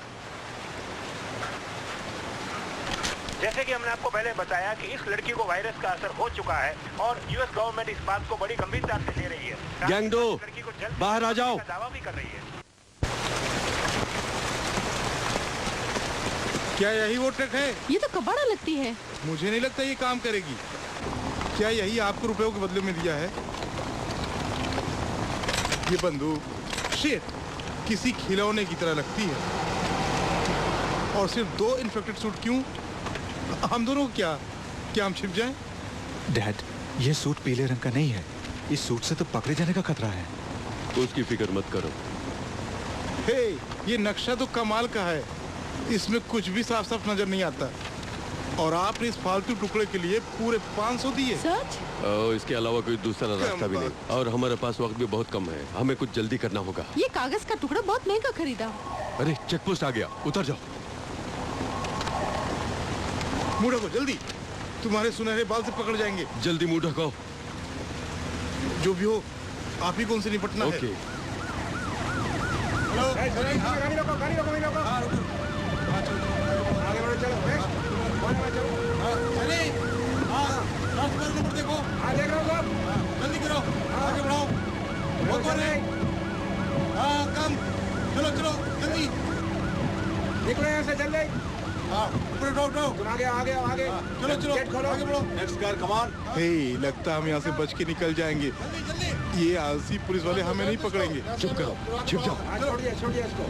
Speaker 3: जैसे कि हमने आपको पहले बताया कि इस लड़की को वायरस का असर हो चुका है और यूएस गवर्नमेंट इस बात को बड़ी गंभीरता से ले रही है।
Speaker 1: गैंगडो,
Speaker 3: लड़की को जल्द
Speaker 1: बाहर आ जाओ।
Speaker 3: दावा भी कर रही है।
Speaker 9: क्या यही वो ट्रक है?
Speaker 11: ये तो कबाड़ा लगती है।
Speaker 9: मुझे नहीं लगता ये काम करेगी। क्या यही आपको रुपयों के बदले में दिया है? ये बंदूक शिट किसी खिलौने की तरह लगती है। और सिर्फ 2 इन्फेक्टेड सूट क्यों? हम दोनों को क्या हम छिप जाएं?
Speaker 6: डैड, ये सूट पीले रंग का नहीं है। इस सूट से तो पकड़े जाने का खतरा है।
Speaker 1: उसकी फिक्र मत करो।
Speaker 9: हे, ये नक्शा तो कमाल का है। इसमें कुछ भी साफ साफ नजर नहीं आता। और आपने इस फालतू टुकड़े के लिए पूरे 500 दिए।
Speaker 11: सच?
Speaker 1: इसके अलावा कोई दूसरा रास्ता भी नहीं और हमारे पास वक्त भी बहुत कम है। हमें कुछ जल्दी करना होगा।
Speaker 11: ये कागज का टुकड़ा बहुत महंगा खरीदा।
Speaker 1: अरे चेक पोस्ट आ गया, उतर जाओ।
Speaker 9: मुंह ढको जल्दी, तुम्हारे सुनहरे बाल से पकड़ जाएंगे।
Speaker 1: जल्दी मुंह ढको।
Speaker 9: जो भी हो आप ही कौन से निपटना है।
Speaker 1: ओके।
Speaker 3: गाड़ी रोको, गाड़ी रोको, गाड़ी रोको। आगे बढ़ो, चलो।
Speaker 10: चले नंबर देखो।
Speaker 3: हाँ, देख रहा हूँ साहब।
Speaker 10: जल्दी करो, आगे बढ़ाओ। बहुत बार है। हाँ कम, चलो चलो जल्दी
Speaker 3: निकलो यहाँ से जल्दी।
Speaker 10: हाँ ऊपर उठाओ।
Speaker 3: तुम आगे आगे आगे।
Speaker 10: चलो चलो
Speaker 3: गेट खोलो।
Speaker 10: आगे बढ़ो। नेक्स्ट कार कमान।
Speaker 9: हे, लगता हम यहाँ से बच के निकल जाएंगे। ये आलसी पुलिस वाले हमें नहीं पकड़ेंगे।
Speaker 1: चुप करो, छिप जाओ।
Speaker 3: हाँ, छोड़िए इसको।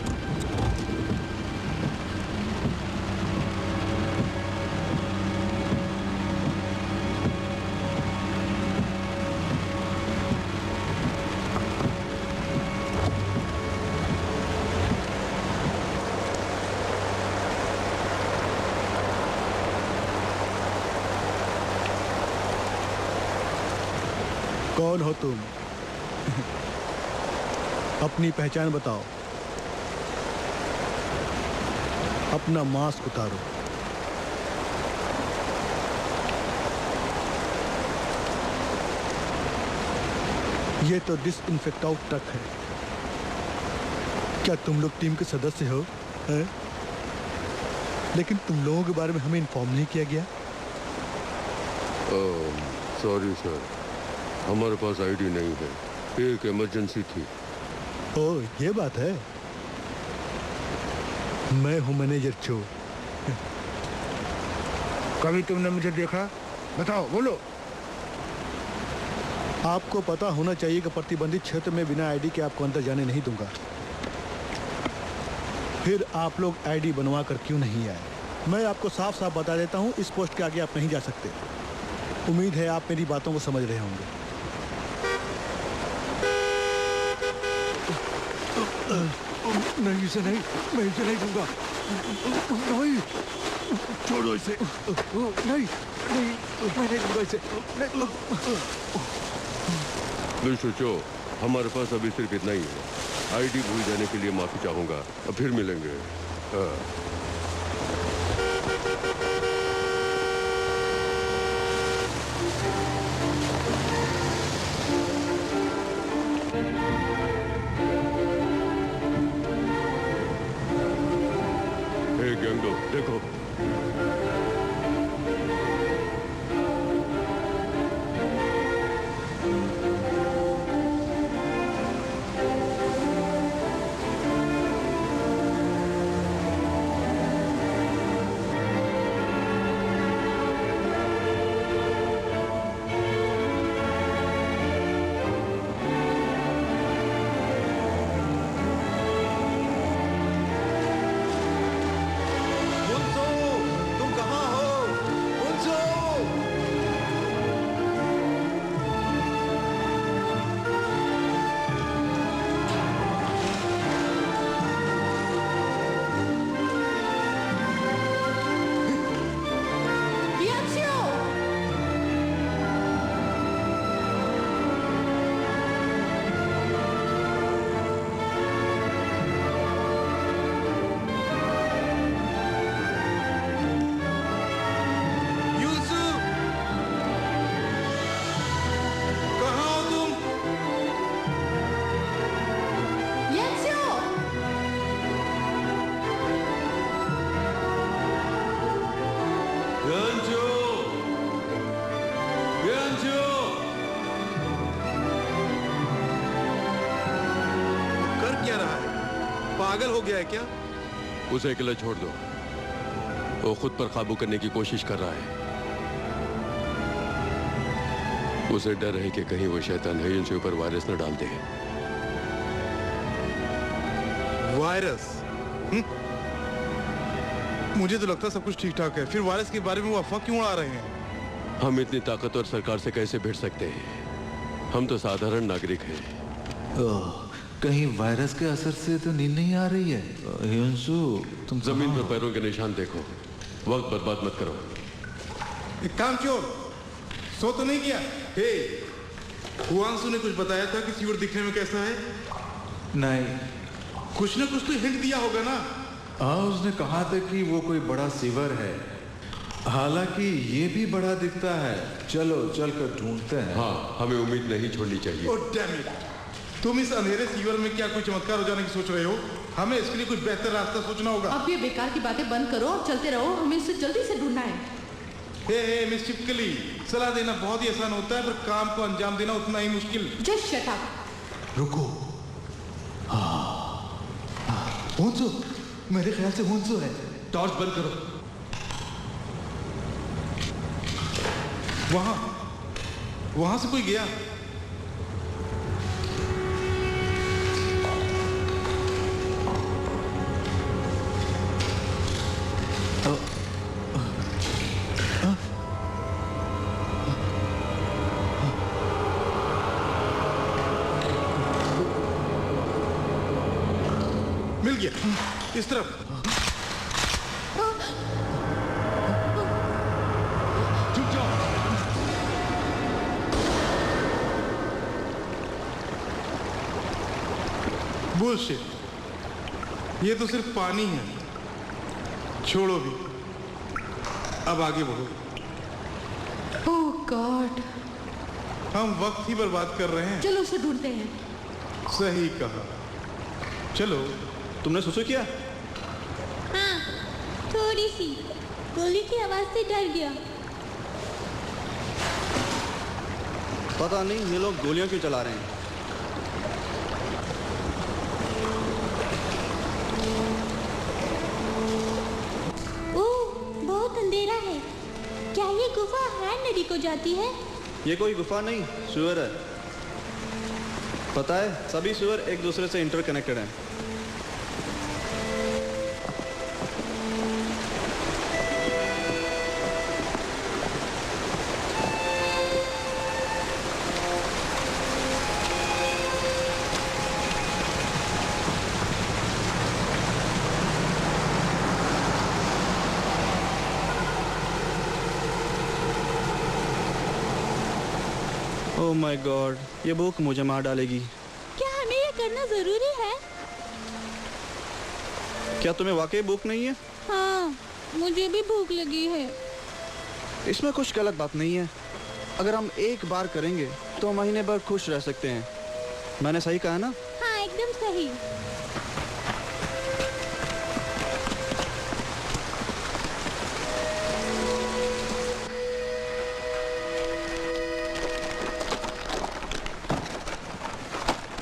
Speaker 12: कौन हो तुम? अपनी पहचान बताओ। अपना मास्क उतारो। ये तो डिसइंफेक्ट आउट ट्रक है। क्या तुम लोग टीम के सदस्य हो? हैं? लेकिन तुम लोगों के बारे में हमें इन्फॉर्म नहीं किया गया।
Speaker 1: सॉरी सर, हमारे पास आईडी नहीं है। एक इमरजेंसी थी।
Speaker 12: ओह, ये बात है। मैं हूं मैनेजर चो।
Speaker 3: कभी तुमने मुझे देखा? बताओ, बोलो।
Speaker 12: आपको पता होना चाहिए कि प्रतिबंधित क्षेत्र में बिना आईडी के आपको अंदर जाने नहीं दूंगा। फिर आप लोग आईडी बनवा कर क्यों नहीं आए? मैं आपको साफ साफ बता देता हूं, इस पोस्ट के आगे आप नहीं जा सकते। उम्मीद है आप मेरी बातों को समझ रहे होंगे।
Speaker 6: नहीं इसे नहीं, मैं इसे नहीं दूंगा। नहीं, छोड़ो इसे। नहीं, नहीं, मैं नहीं दूंगा इसे।
Speaker 1: मिस्टर चो, हमारे पास अभी सिर्फ इतना ही है। आईडी भूल जाने के लिए माफी चाहूंगा, अब फिर मिलेंगे। गैंगडो, देखो।
Speaker 9: पागल हो गया है क्या?
Speaker 1: उसे अकेला छोड़ दो, वो खुद पर काबू करने की कोशिश कर रहा है। उसे डर है कि कहीं वो शैतान हेयन ऊपर वायरस न डाल दे।
Speaker 9: वायरस? मुझे तो लगता सब कुछ ठीक ठाक है, फिर वायरस के बारे में वो अफवाह क्यों उड़ा रहे हैं?
Speaker 1: हम इतनी ताकतवर सरकार से कैसे भिड़ सकते हैं? हम तो साधारण नागरिक हैं।
Speaker 6: कहीं वायरस के असर से तो नींद नहीं आ रही है? हियंसु, तुम
Speaker 1: जमीन पर पैरों के निशान देखो, वक्त बर्बाद मत करो।
Speaker 9: एक काम चोर, सो तो नहीं किया? हे, हुआंसु ने कुछ बताया था कि सीवर दिखने में कैसा है?
Speaker 6: नहीं।
Speaker 9: कुछ ना कुछ तो हिंट दिया होगा ना?
Speaker 6: हाँ, उसने कहा था कि वो कोई बड़ा सीवर है, हालांकि ये भी बड़ा दिखता है। चलो चलकर ढूंढते हैं।
Speaker 1: हाँ, हमें उम्मीद नहीं छोड़नी चाहिए।
Speaker 9: Oh damn it! तुम इस अंधेरे सीवर में क्या कोई चमत्कार हो जाने की सोच रहे हो? हमें इसके लिए कुछ बेहतर रास्ता सोचना होगा।
Speaker 11: अब ये बेकार की बातें बंद करो और चलते रहो, हमें इसे जल्दी से ढूंढना है।
Speaker 9: हे मिस चिपकली, सलाह देना बहुत ही आसान होता है, पर काम को अंजाम देना उतना ही मुश्किल।
Speaker 11: Just shut up.
Speaker 6: रुको। हुंसो, मेरे ख्याल से हुंसो है।
Speaker 1: टॉर्च बंद करो।
Speaker 9: वहां से कोई गया? मिल गया, इस तरफ।
Speaker 1: चुप जाओ।
Speaker 9: बुलशिट, ये तो सिर्फ पानी है। छोड़ो भी, अब आगे बढ़ो।
Speaker 11: ओह गॉड,
Speaker 9: हम वक्त ही बर्बाद कर रहे हैं।
Speaker 11: चलो उसे ढूंढते हैं।
Speaker 9: सही कहा, चलो।
Speaker 4: तुमने सुसु किया?
Speaker 14: हाँ, थोड़ी सी। गोली की आवाज से डर गया।
Speaker 4: पता नहीं ये लोग गोलियां क्यों चला रहे हैं।
Speaker 14: ओह, बहुत अंधेरा है। क्या ये गुफा हैन नदी को जाती है?
Speaker 4: ये कोई गुफा नहीं, सुअर है। पता है, सभी सुअर एक दूसरे से इंटरकनेक्टेड हैं। ओह माय गॉड, ये भूख मुझे मार डालेगी।
Speaker 11: क्या हमें ये करना जरूरी है?
Speaker 4: क्या तुम्हें वाकई भूख नहीं है?
Speaker 11: हाँ, मुझे भी भूख लगी है।
Speaker 4: इसमें कुछ गलत बात नहीं है। अगर हम एक बार करेंगे तो महीने भर खुश रह सकते हैं। मैंने सही कहा ना?
Speaker 11: हाँ, एकदम सही।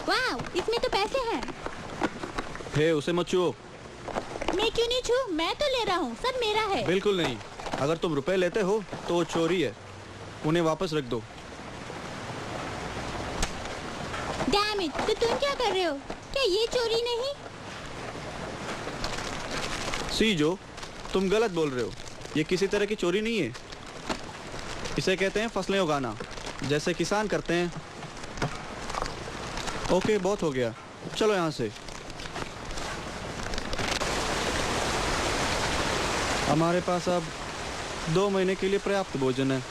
Speaker 11: वाह, इसमें तो पैसे हैं।
Speaker 4: हे, उसे मत छुओ।
Speaker 11: मैं क्यों नहीं छू? मैं तो ले रहा हूँ, सब मेरा है।
Speaker 4: बिल्कुल नहीं। अगर तुम रुपए लेते हो तो वो चोरी है। उन्हें वापस रख दो।
Speaker 11: डैम इट, तो तुम क्या कर रहे हो? क्या ये चोरी नहीं?
Speaker 4: सी जो, तुम गलत बोल रहे हो। ये किसी तरह की चोरी नहीं है। इसे कहते हैं फसलें उगाना, जैसे किसान करते हैं। ओके, बहुत हो गया, चलो यहाँ से। हमारे पास अब 2 महीने के लिए पर्याप्त भोजन है।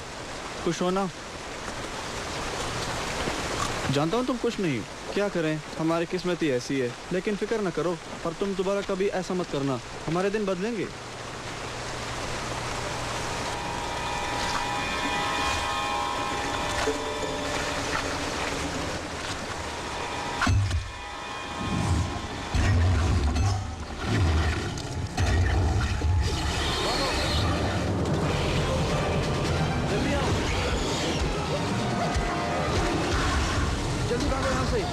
Speaker 4: खुश हो ना? जानता हूँ तुम खुश नहीं, क्या करें, हमारी किस्मत ही ऐसी है। लेकिन फिक्र न करो, पर तुम दोबारा कभी ऐसा मत करना। हमारे दिन बदलेंगे। जल्दी भागो यहाँ से।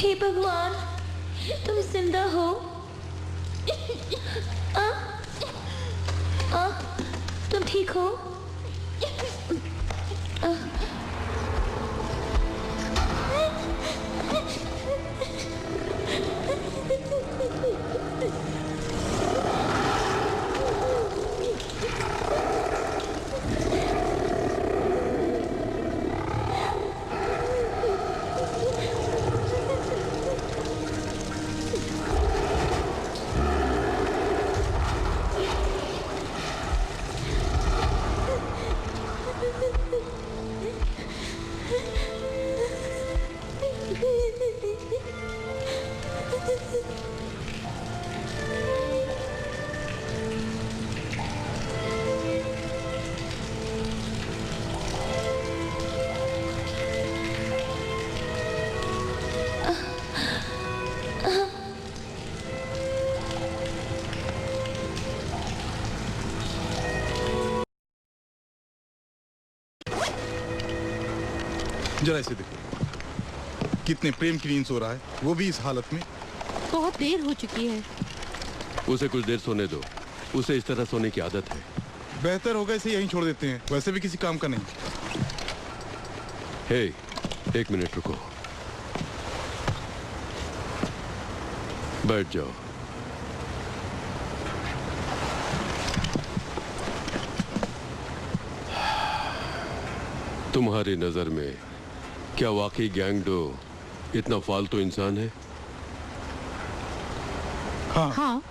Speaker 14: हे भगवान, तुम जिंदा हो? तुम ठीक हो?
Speaker 9: जरा इसे देखो, कितने प्रेम की नींद सो रहा है, वो भी इस हालत में।
Speaker 11: बहुत देर हो चुकी है।
Speaker 1: उसे कुछ देर सोने दो, उसे इस तरह सोने की आदत है।
Speaker 9: बेहतर होगा इसे यहीं छोड़ देते हैं, वैसे भी किसी काम का नहीं।
Speaker 1: हे, एक मिनट रुको, बैठ जाओ। तुम्हारी नजर में क्या वाकई गैंगडो इतना फालतू इंसान है?
Speaker 11: हाँ।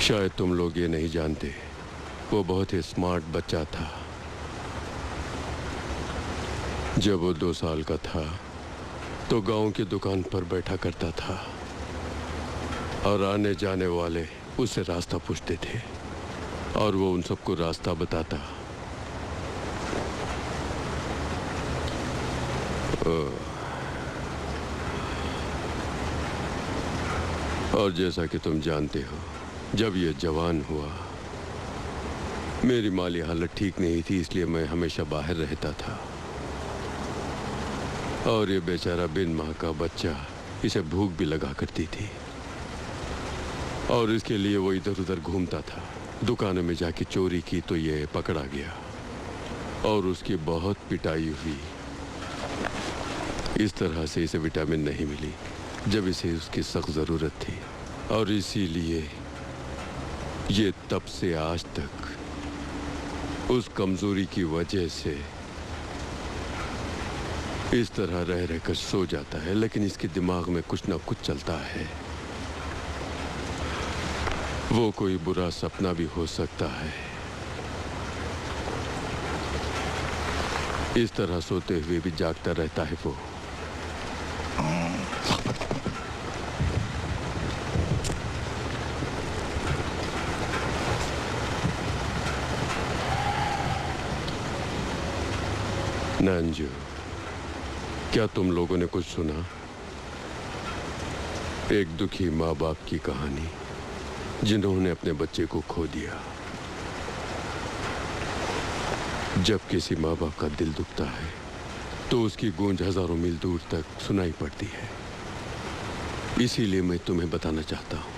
Speaker 1: शायद तुम लोग ये नहीं जानते, वो बहुत ही स्मार्ट बच्चा था। जब वो 2 साल का था तो गांव की दुकान पर बैठा करता था और आने जाने वाले उससे रास्ता पूछते थे और वो उन सबको रास्ता बताता। और जैसा कि तुम जानते हो, जब ये जवान हुआ, मेरी माली हालत ठीक नहीं थी, इसलिए मैं हमेशा बाहर रहता था। और ये बेचारा बिन माँ का बच्चा, इसे भूख भी लगा करती थी और इसके लिए वो इधर उधर घूमता था। दुकानों में जाके चोरी की तो ये पकड़ा गया और उसकी बहुत पिटाई हुई। इस तरह से इसे विटामिन नहीं मिली जब इसे उसकी सख्त ज़रूरत थी, और इसीलिए ये तब से आज तक उस कमजोरी की वजह से इस तरह रह रहकर सो जाता है। लेकिन इसके दिमाग में कुछ ना कुछ चलता है। वो कोई बुरा सपना भी हो सकता है। इस तरह सोते हुए भी जागता रहता है वो। नांजू, क्या तुम लोगों ने कुछ सुना? एक दुखी माँ बाप की कहानी जिन्होंने अपने बच्चे को खो दिया। जब किसी माँ बाप का दिल दुखता है तो उसकी गूंज हजारों मील दूर तक सुनाई पड़ती है। इसीलिए मैं तुम्हें बताना चाहता हूँ,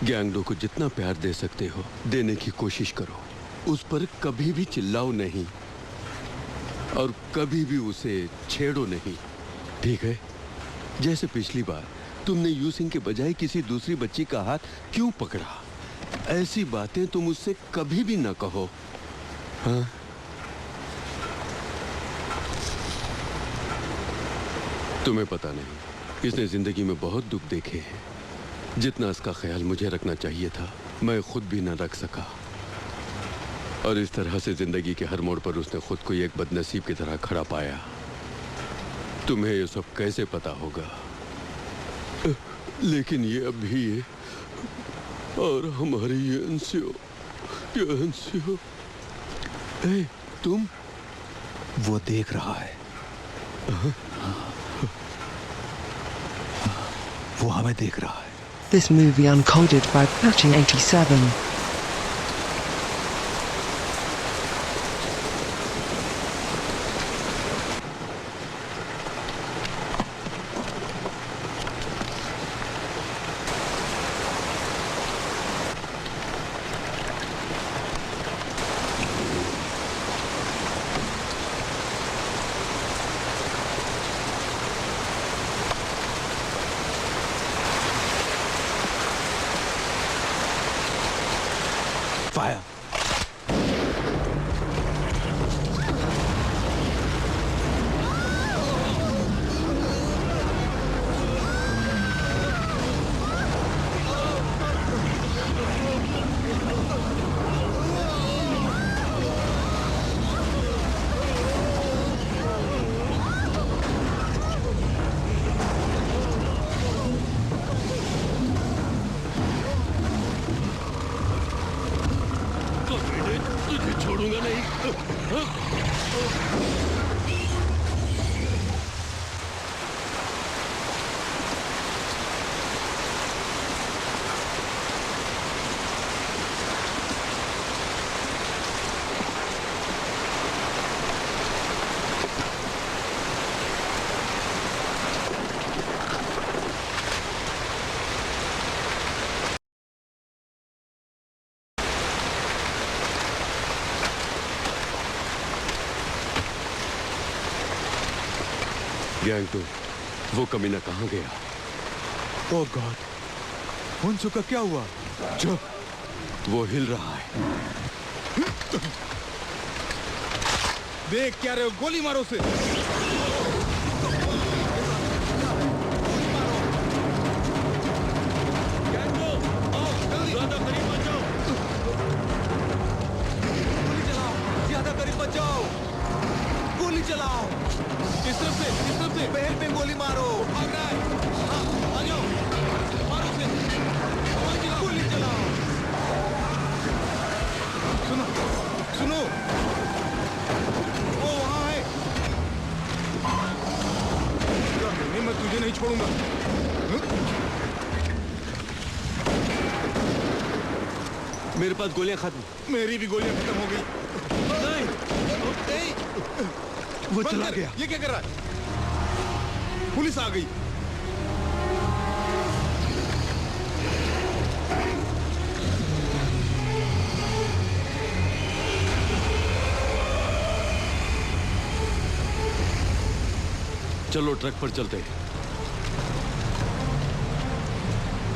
Speaker 1: गैंगडो को जितना प्यार दे सकते हो देने की कोशिश करो। उस पर कभी भी चिल्लाओ नहीं और कभी भी उसे छेड़ो नहीं, ठीक है? जैसे पिछली बार तुमने यूसिंग के बजाय किसी दूसरी बच्ची का हाथ क्यों पकड़ा? ऐसी बातें तुम उससे कभी भी ना कहो, हाँ? तुम्हें पता नहीं, इसने जिंदगी में बहुत दुख देखे हैं। जितना इसका ख्याल मुझे रखना चाहिए था, मैं खुद भी न रख सका। और इस तरह से जिंदगी के हर मोड़ पर उसने खुद को एक बदनसीब की तरह खड़ा पाया। तुम्हें ये सब कैसे पता होगा? लेकिन ये अभी है और हमारी ये अंसियो, तुम?
Speaker 6: वो देख रहा है। वो हमें देख रहा है।
Speaker 2: This movie uncoded by Patching 87.
Speaker 1: Gang वो कमीना कहाँ गया?
Speaker 6: ओह गॉड, हुंसू का क्या हुआ?
Speaker 1: चुप, वो हिल रहा है।
Speaker 9: देख क्या रहे हो, गोली मारो उसे।
Speaker 5: ज्यादा करीब मत जाओ, गोली चलाओ।
Speaker 9: इस तरफ से
Speaker 5: पैर पे गोली मारो।
Speaker 9: भाग रहा है। हाँ, आ जाओ, मारो उसे।
Speaker 5: गोली चलाओ।
Speaker 9: सुनो, वो वहाँ है। नहीं, मैं तुझे नहीं छोड़ूंगा।
Speaker 1: मेरे पास गोलियां खत्म।
Speaker 9: मेरी भी गोलियां खत्म हो गई।
Speaker 1: नहीं, वो चला गया।
Speaker 9: ये क्या कर रहा है? पुलिस आ गई।
Speaker 1: चलो ट्रक पर चलते हैं।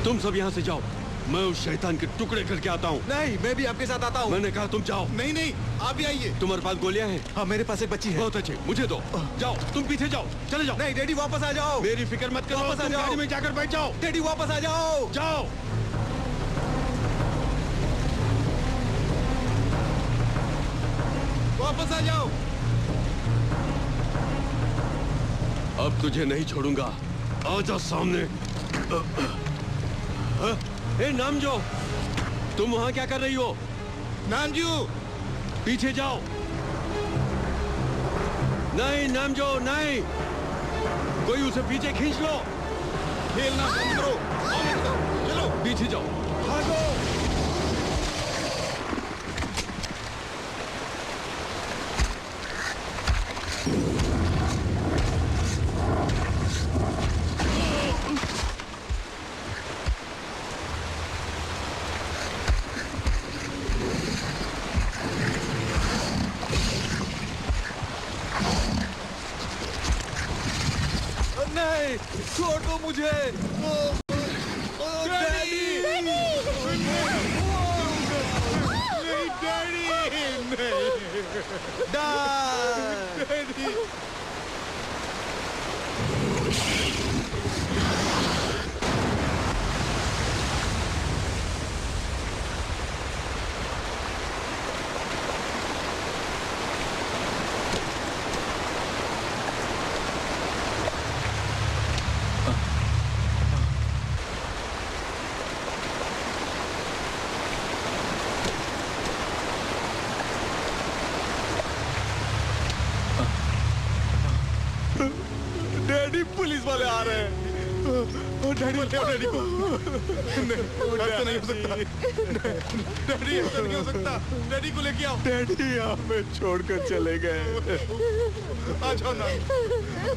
Speaker 1: तुम सब यहाँ से जाओ, मैं उस शैतान के टुकड़े करके आता हूँ।
Speaker 5: नहीं, मैं भी आपके साथ आता हूँ।
Speaker 1: मैंने कहा तुम जाओ।
Speaker 9: नहीं, आप भी आइए।
Speaker 1: तुम्हारे पास गोलियां हैं?
Speaker 5: हाँ, मेरे पास एक बच्ची है।
Speaker 1: बहुत अच्छे, मुझे दो। जाओ, तुम पीछे जाओ, चले जाओ।
Speaker 5: नहीं डैडी, वापस आ जाओ।
Speaker 1: मेरी फिक्र मत करो,
Speaker 5: वापस आ
Speaker 1: तुम
Speaker 5: जाओ।
Speaker 1: गाड़ी में जाकर बैठ जाओ।
Speaker 5: डैडी वापस आ जाओ।
Speaker 1: जाओ।
Speaker 9: वापस आ जाओ।
Speaker 1: अब तुझे नहीं छोड़ूंगा, आजा सामने। ए नामजो, तुम वहां क्या कर रही हो?
Speaker 9: नामजू,
Speaker 1: पीछे जाओ। नहीं नामजो, नहीं, कोई उसे पीछे खींच लो।
Speaker 9: खेलना बंद करो। चलो
Speaker 1: पीछे जाओ, भागो।
Speaker 5: नहीं, छोड़ दो मुझे। डैडी!
Speaker 9: डैडी!
Speaker 5: डैडी, पुलिस वाले आ रहे हैं। डैडी
Speaker 9: को नहीं, ऐसा नहीं हो सकता। डैडी, ऐसा नहीं हो सकता। डैडी को लेके आओ।
Speaker 5: डैडी हमें छोड़कर चले गए।
Speaker 9: आ जाओ ना।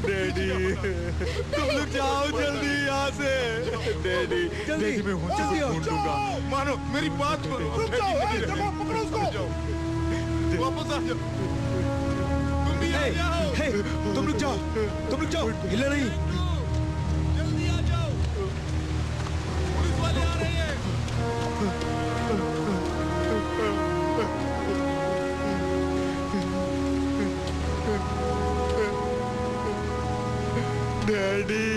Speaker 5: डैडी, तुम लोग जाओ जल्दी यहाँ से। डैडी, डैडी मैं हुंसू को ढूंढ लूंगा।
Speaker 9: मानो मेरी बात सुनो। पकड़ो उसको। वापस आ जाओ। तुम भी आ जाओ।
Speaker 5: तुम लोग जाओ, हिला नहीं।
Speaker 9: जल्दी आ जाओ, पुलिस वाले आ रहे हैं।
Speaker 5: डैडी,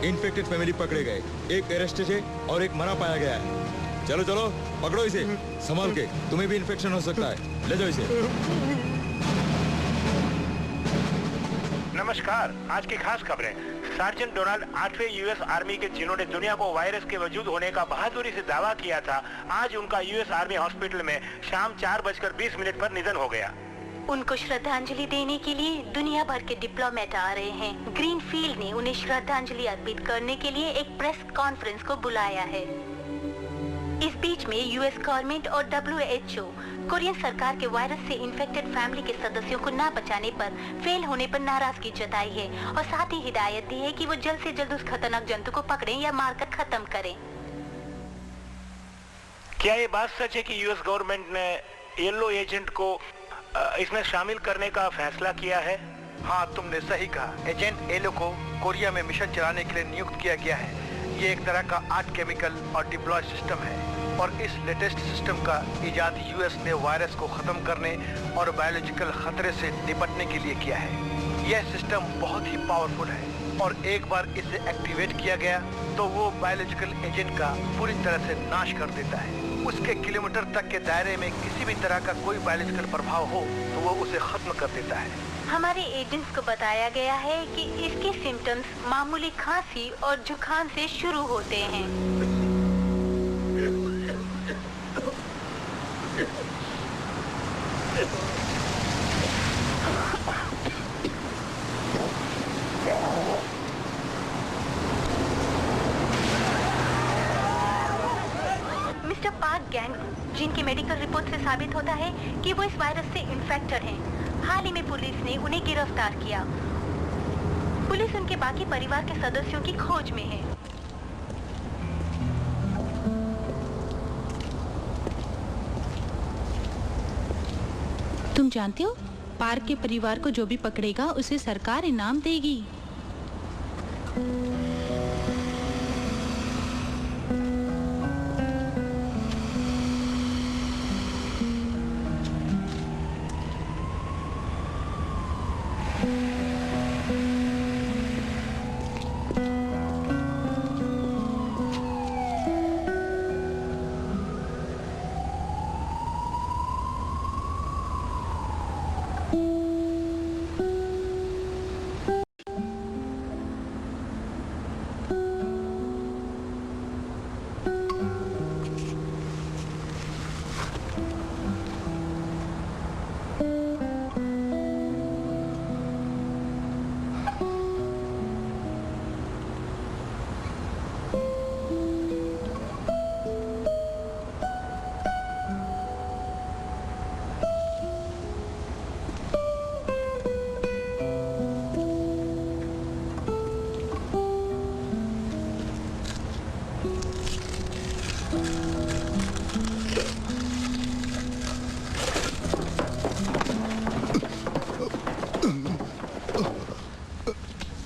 Speaker 5: इन्फेक्टेड फैमिली पकड़े गए, एक अरेस्टेड है और एक मरा पाया गया है। चलो चलो, पकड़ो इसे, संभाल के, तुम्हें भी इन्फेक्शन हो सकता है। ले जाओ इसे।
Speaker 3: नमस्कार, आज की खास खबरें। सार्जेंट डोनाल्ड 8वें यूएस आर्मी के, जिन्होंने दुनिया को वायरस के वजूद होने का बहादुरी से दावा किया था, आज उनका यूएस आर्मी हॉस्पिटल में शाम 4:20 पर निधन हो गया।
Speaker 14: उनको श्रद्धांजलि देने के लिए दुनिया भर के डिप्लोमेट आ रहे हैं। ग्रीनफील्ड ने उन्हें श्रद्धांजलि अर्पित करने के लिए एक प्रेस कॉन्फ्रेंस को बुलाया है। इस बीच में यूएस गवर्नमेंट और WHO कोरियन सरकार के वायरस से इन्फेक्टेड फैमिली के सदस्यों को ना बचाने पर, फेल होने पर नाराजगी जताई है और साथ ही हिदायत दी है कि वो जल्द से जल्द उस खतरनाक जंतु को पकड़ें या मारकर खत्म करें।
Speaker 3: क्या ये बात सच है कि यूएस गवर्नमेंट ने येलो एजेंट को इसमें शामिल करने का फैसला किया है?
Speaker 15: हाँ, तुमने सही कहा। एजेंट येलो को कोरिया में मिशन चलाने के लिए नियुक्त किया गया है। ये एक तरह का आर्ट केमिकल और डिप्लॉय सिस्टम है और इस लेटेस्ट सिस्टम का इजाद यूएस ने वायरस को खत्म करने और बायोलॉजिकल खतरे से निपटने के लिए किया है। यह सिस्टम बहुत ही पावरफुल है और एक बार इसे एक्टिवेट किया गया तो वो बायोलॉजिकल एजेंट का पूरी तरह से नाश कर देता है। उसके किलोमीटर तक के दायरे में किसी भी तरह का कोई बायोलॉजिकल प्रभाव हो तो वो उसे खत्म कर देता है।
Speaker 14: हमारे एजेंट्स को बताया गया है कि इसके सिम्टम्स मामूली खांसी और जुकाम से शुरू होते हैं। मिस्टर पार्क गैंग, जिनकी मेडिकल रिपोर्ट से साबित होता है कि वो इस वायरस से इन्फेक्टेड हैं। हाल ही में पुलिस ने उन्हें गिरफ्तार किया। पुलिस उनके बाकी परिवार के सदस्यों की खोज में है।
Speaker 11: तुम जानते हो, पार्क के परिवार को जो भी पकड़ेगा उसे सरकार इनाम देगी।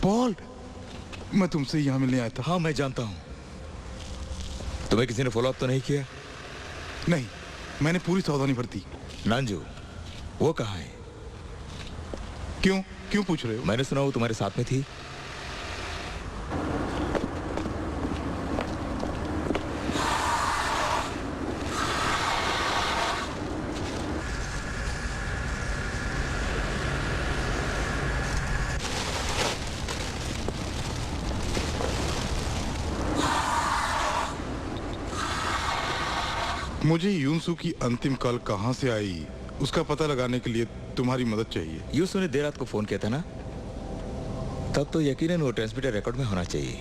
Speaker 9: पॉल, मैं तुमसे यहाँ मिलने आया था।
Speaker 5: हाँ, मैं जानता हूँ। तुम्हें किसी ने फॉलो अप तो नहीं किया?
Speaker 9: नहीं, मैंने पूरी सावधानी बरती।
Speaker 5: नांजू, वो कहाँ है?
Speaker 9: क्यों पूछ रहे हो?
Speaker 5: मैंने सुना वो तुम्हारे साथ में थी।
Speaker 9: मुझे यूनसू की अंतिम कॉल कहाँ से आई उसका पता लगाने के लिए तुम्हारी मदद चाहिए।
Speaker 5: यूसू ने देर रात को फोन किया था ना, तब तो यकीनन वो ट्रांसमीटर रिकॉर्ड में होना चाहिए।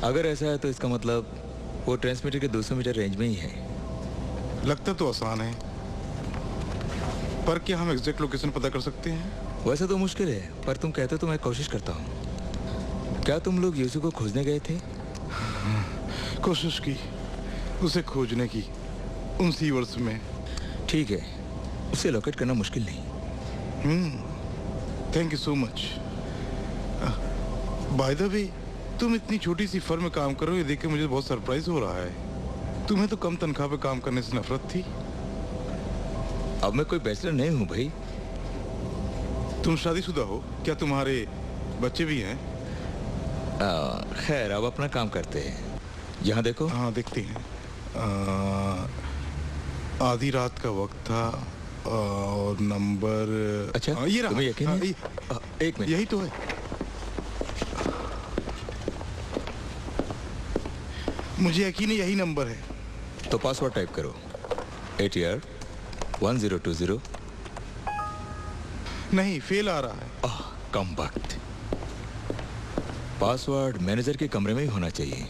Speaker 5: अगर ऐसा है तो इसका मतलब वो ट्रांसमीटर के 200 मीटर रेंज में ही है।
Speaker 9: लगता तो आसान है, पर क्या हम एग्जैक्ट लोकेशन पता कर सकते हैं?
Speaker 5: वैसे तो मुश्किल है, पर तुम कहते तो मैं कोशिश करता हूँ। क्या तुम लोग यूसू को खोजने गए थे?
Speaker 9: कोशिश की उसे खोजने की उन सीवर्स में।
Speaker 5: ठीक है, उसे लोकेट करना मुश्किल नहीं।
Speaker 9: Thank you so much. By the way, तुम इतनी छोटी सी फर्म में काम करो, ये देख के मुझे बहुत सरप्राइज हो रहा है। तुम्हें तो कम तनख्वाह पे काम करने से नफरत थी।
Speaker 5: अब मैं कोई बैचलर नहीं हूँ भाई।
Speaker 9: तुम शादीशुदा हो? क्या तुम्हारे बच्चे भी हैं?
Speaker 5: खैर, अब अपना काम करते हैं। यहाँ देखो।
Speaker 9: हाँ, देखते हैं। आधी रात का वक्त था और नंबर।
Speaker 5: अच्छा,
Speaker 9: ये रहा।
Speaker 5: तुम्हें यकीन है? एक मिनट,
Speaker 9: यही तो है। मुझे यकीन है यही नंबर है।
Speaker 5: तो पासवर्ड टाइप करो। ATR 1020।
Speaker 9: नहीं, फेल आ रहा है।
Speaker 5: कम वक्त। पासवर्ड मैनेजर के कमरे में ही होना चाहिए।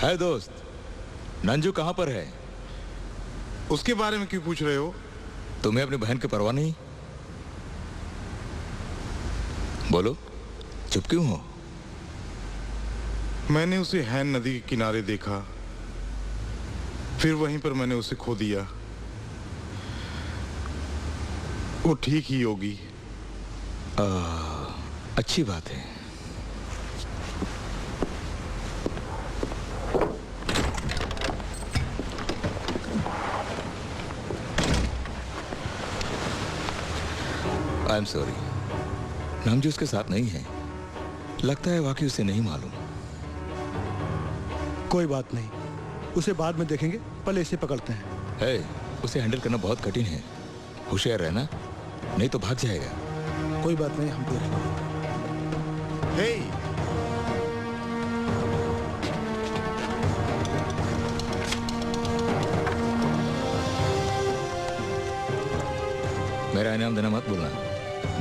Speaker 5: है दोस्त, नंजू कहां पर है?
Speaker 9: उसके बारे में क्यों पूछ रहे हो?
Speaker 5: तुम्हें अपनी बहन की परवाह नहीं? बोलो, चुप क्यों हो?
Speaker 9: मैंने उसे हैन नदी के किनारे देखा, फिर वहीं पर मैंने उसे खो दिया। वो ठीक ही होगी।
Speaker 5: अच्छी बात है। आई एम सॉरी, नामजू उसके साथ नहीं है। लगता है वाकई उसे नहीं मालूम।
Speaker 12: कोई बात नहीं, उसे बाद में देखेंगे, पहले इसे पकड़ते हैं।
Speaker 5: है, उसे हैंडल करना बहुत कठिन है। होशियार रहना, नहीं तो भाग जाएगा।
Speaker 12: कोई बात नहीं, हम देख लेंगे।
Speaker 5: मेरा इनाम देना मत भूलना,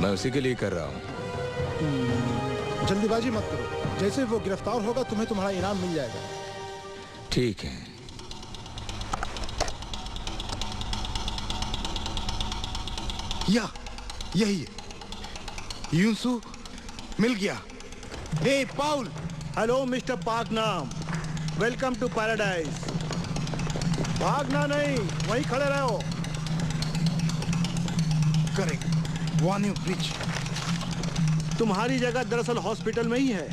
Speaker 5: मैं उसी के लिए कर रहा हूँ।
Speaker 12: जल्दीबाजी मत करो, जैसे वो गिरफ्तार होगा तुम्हें तुम्हारा इनाम मिल जाएगा।
Speaker 5: ठीक है।
Speaker 9: यही है, यूसु मिल गया।
Speaker 16: हे पाउल। हेलो मिस्टर पाक नाम, वेलकम टू पैराडाइज। भागना नहीं, वहीं खड़े रहो।
Speaker 9: Correct, one you bridge.
Speaker 16: तुम्हारी जगह दरअसल हॉस्पिटल में ही है।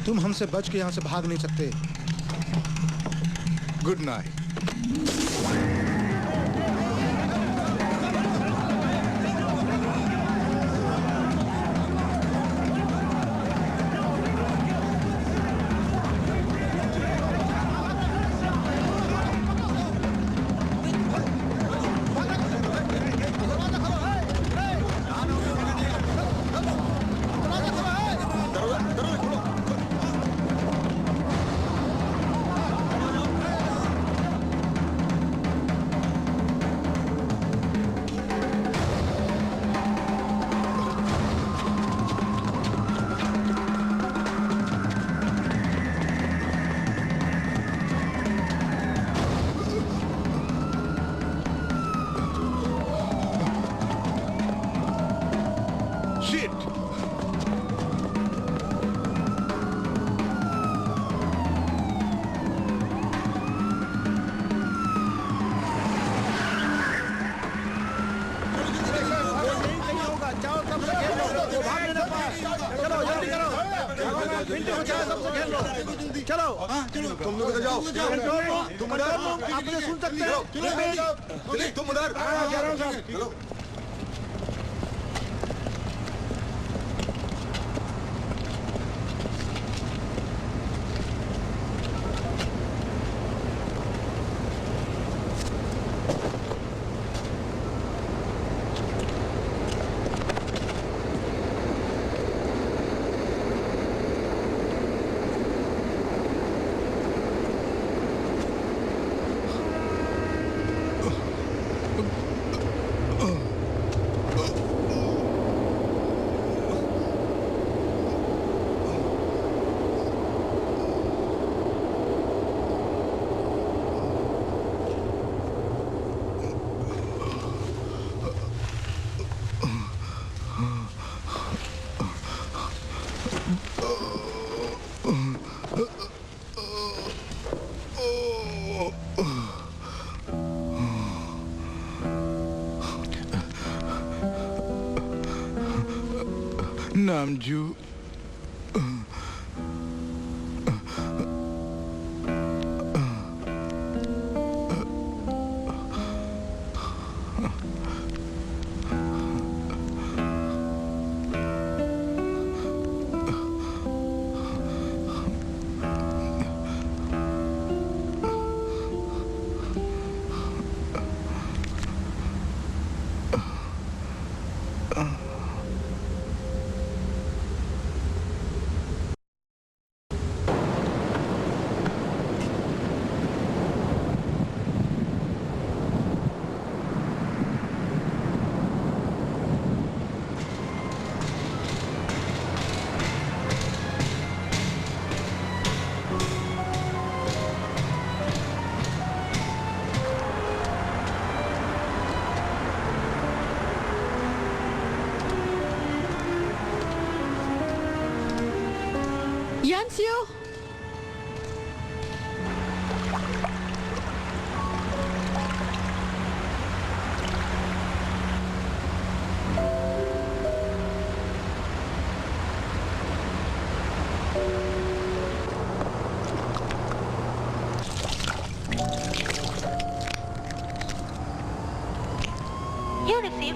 Speaker 12: तुम हमसे बच के यहाँ से भाग नहीं सकते।
Speaker 9: Good night.
Speaker 16: चलो तुम लोग इधर जाओ। तुम आप मुझे सुन सकते हो?
Speaker 10: तुम उधर चलो।
Speaker 9: नामजू,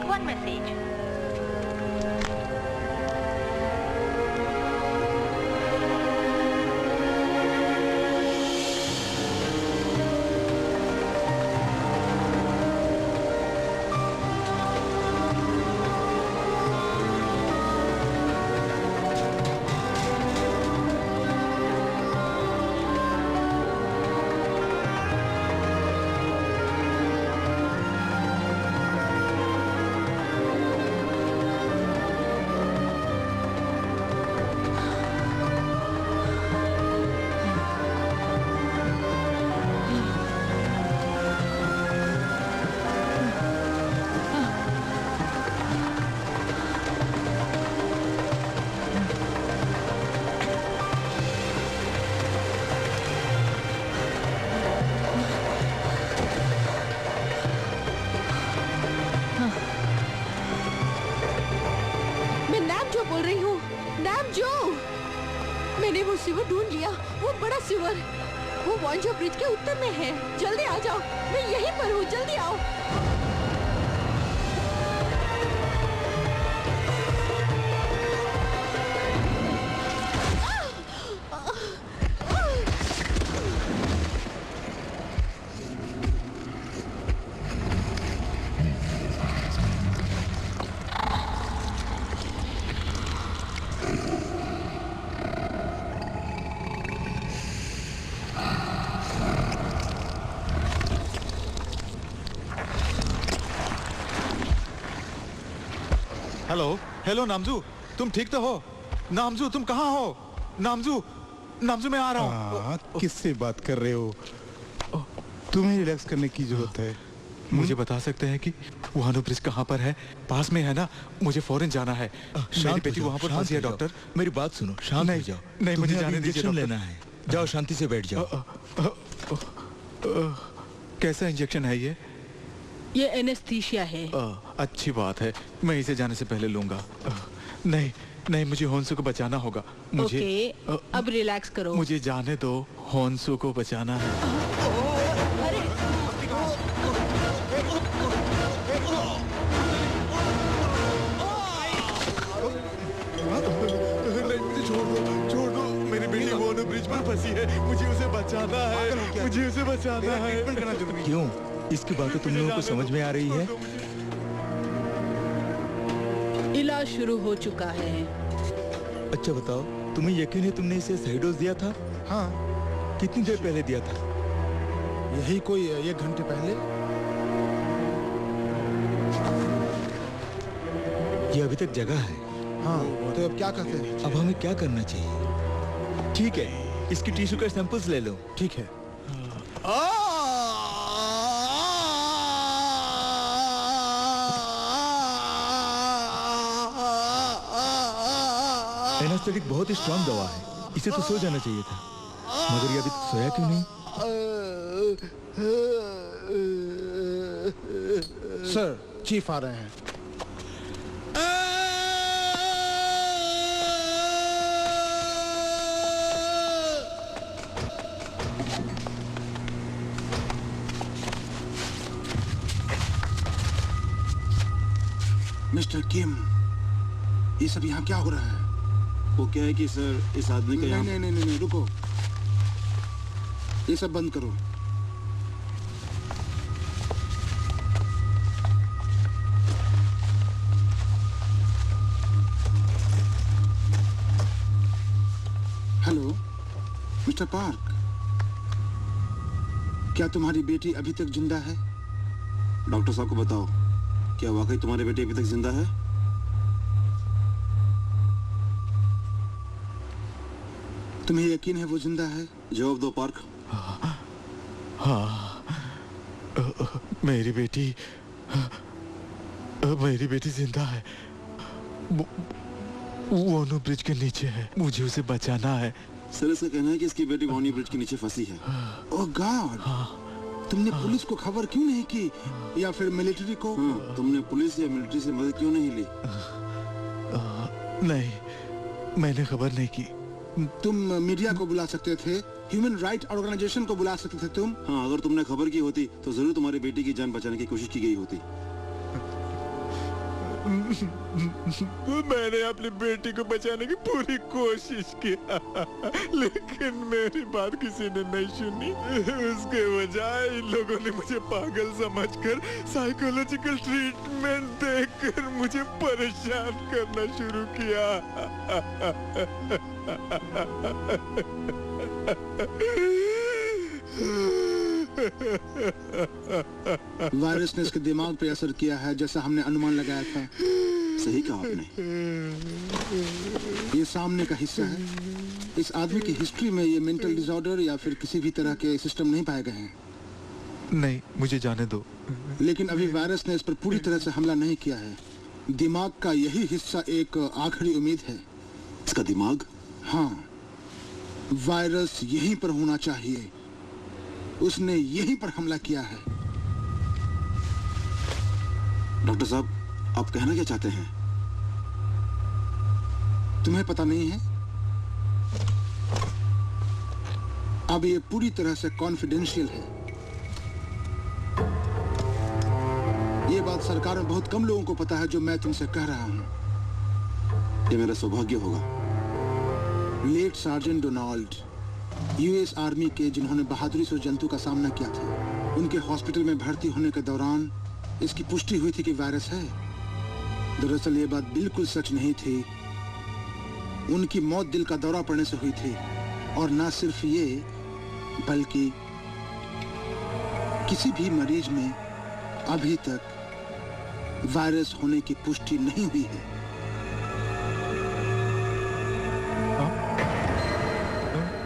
Speaker 14: टेक वन मैसेज।
Speaker 17: सिवर ढूंढ लिया, वो बड़ा सिवर, वो वांझो ब्रिज के उत्तर में है। जल्दी आ जाओ, मैं यहीं पर हूँ, जल्दी आओ।
Speaker 6: हेलो हेलो नामजू, तुम ठीक तो हो? नामजू तुम कहाँ हो? नामजू नामजू मैं आ रहा हूँ।
Speaker 9: किससे बात कर रहे हो? तुम्हें रिलैक्स करने की जरूरत है।
Speaker 6: मुझे बता सकते हैं कि वहानो ब्रिज कहाँ पर है? पास में है ना? मुझे फौरन जाना है। मेरी बेटी वहाँ पर फंसी है डॉक्टर।
Speaker 5: मेरी बात सुनो, शांत हो जाओ।
Speaker 6: नहीं मुझे जाने दीजिए
Speaker 5: इंजेक्शन लेना है। जाओ शांति से बैठ जाओ।
Speaker 6: कैसा इंजेक्शन है ये?
Speaker 17: ये एनेस्थीसिया है।
Speaker 6: अच्छी बात है, मैं इसे जाने से पहले लूंगा। नहीं नहीं, मुझे होन्सू को बचाना होगा। मुझे
Speaker 17: ओके, अब रिलैक्स करो।
Speaker 6: मुझे जाने दो, होन्सू को बचाना है। छोड़ दो, मेरी बेटी वोनो ब्रिज पर फंसी है, मुझे उसे बचाना है, मुझे उसे बचाना है।
Speaker 5: क्यों? इसकी बात तो तुम लोगों को समझ में आ रही है?
Speaker 17: इलाज शुरू हो चुका है।
Speaker 5: अच्छा बताओ, तुम्हें यकीन है तुमने इसे सही डोज दिया था?
Speaker 12: हाँ।
Speaker 5: कितनी देर पहले दिया था?
Speaker 12: यही कोई 1 घंटे पहले।
Speaker 5: ये अभी तक जगह है।
Speaker 12: हाँ, तो अब क्या करते हैं?
Speaker 5: अब हमें क्या करना चाहिए? ठीक है, इसकी टिश्यू का सैंपल्स ले लो।
Speaker 12: ठीक है।
Speaker 5: एनास्थेटिक बहुत ही स्ट्रॉन्ग दवा है, इसे तो सो जाना चाहिए था, मगर ये अभी तक सोया क्यों नहीं?
Speaker 12: सर, चीफ आ रहे हैं।
Speaker 18: मिस्टर किम, ये सब यहाँ क्या हो रहा है? वो क्या है कि सर, इस आदमी का नहीं, रुको, ये सब बंद करो। हेलो मिस्टर पार्क, क्या तुम्हारी बेटी अभी तक जिंदा है? डॉक्टर साहब को बताओ, क्या वाकई तुम्हारी बेटी अभी तक जिंदा है? तुम्हें यकीन है वो जिंदा है? जवाब दो पार्क।
Speaker 6: हाँ, मेरी बेटी जिंदा है। वोनो ब्रिज के नीचे है, मुझे उसे बचाना है।
Speaker 18: सर, इसका कहना है कि इसकी बेटी वोनो ब्रिज के नीचे फंसी है। ओह गॉड, तुमने पुलिस को खबर क्यों नहीं की, या फिर मिलिट्री को? तुमने पुलिस या मिलिट्री से मदद क्यों नहीं ली?
Speaker 6: नहीं, मैंने खबर नहीं की।
Speaker 18: तुम मीडिया को बुला सकते थे, ह्यूमन राइट ऑर्गेनाइजेशन को बुला सकते थे तुम। हाँ, अगर तुमने खबर की होती तो जरूर तुम्हारी बेटी की जान बचाने की कोशिश की गई होती।
Speaker 5: मैंने अपनी बेटी को बचाने की पूरी कोशिश किया, लेकिन मेरी बात किसी ने नहीं सुनी। उसके बजाय इन लोगों ने मुझे पागल समझकर साइकोलॉजिकल ट्रीटमेंट देकर मुझे परेशान करना शुरू किया।
Speaker 18: वायरस ने इसके दिमाग पे असर किया है, जैसा हमने अनुमान लगाया था।
Speaker 19: सही कहा आपने।
Speaker 18: ये सामने का हिस्सा है। इस आदमी की हिस्ट्री में ये मेंटल डिसऑर्डर या फिर किसी भी तरह के सिस्टम नहीं पाए गए हैं।
Speaker 6: नहीं, मुझे जाने दो।
Speaker 18: लेकिन अभी वायरस ने इस पर पूरी तरह से हमला नहीं किया है। दिमाग का यही हिस्सा एक आखिरी उम्मीद है।
Speaker 19: इसका दिमाग?
Speaker 18: हाँ, वायरस यहीं पर होना चाहिए। उसने यहीं पर हमला किया है।
Speaker 19: डॉक्टर साहब, आप कहना क्या चाहते हैं?
Speaker 18: तुम्हें पता नहीं है? अब ये पूरी तरह से कॉन्फिडेंशियल है। ये बात सरकार में बहुत कम लोगों को पता है जो मैं तुमसे कह रहा हूं।
Speaker 19: ये मेरा सौभाग्य होगा।
Speaker 18: Late sergeant Donald, US army के, जिन्होंने बहादुरी से जंतु का सामना किया था, उनके हॉस्पिटल में भर्ती होने के दौरान इसकी पुष्टि हुई थी कि वायरस है। दरअसल ये बात बिल्कुल सच नहीं थी। उनकी मौत दिल का दौरा पड़ने से हुई थी। और ना सिर्फ ये, बल्कि किसी भी मरीज में अभी तक वायरस होने की पुष्टि नहीं हुई है।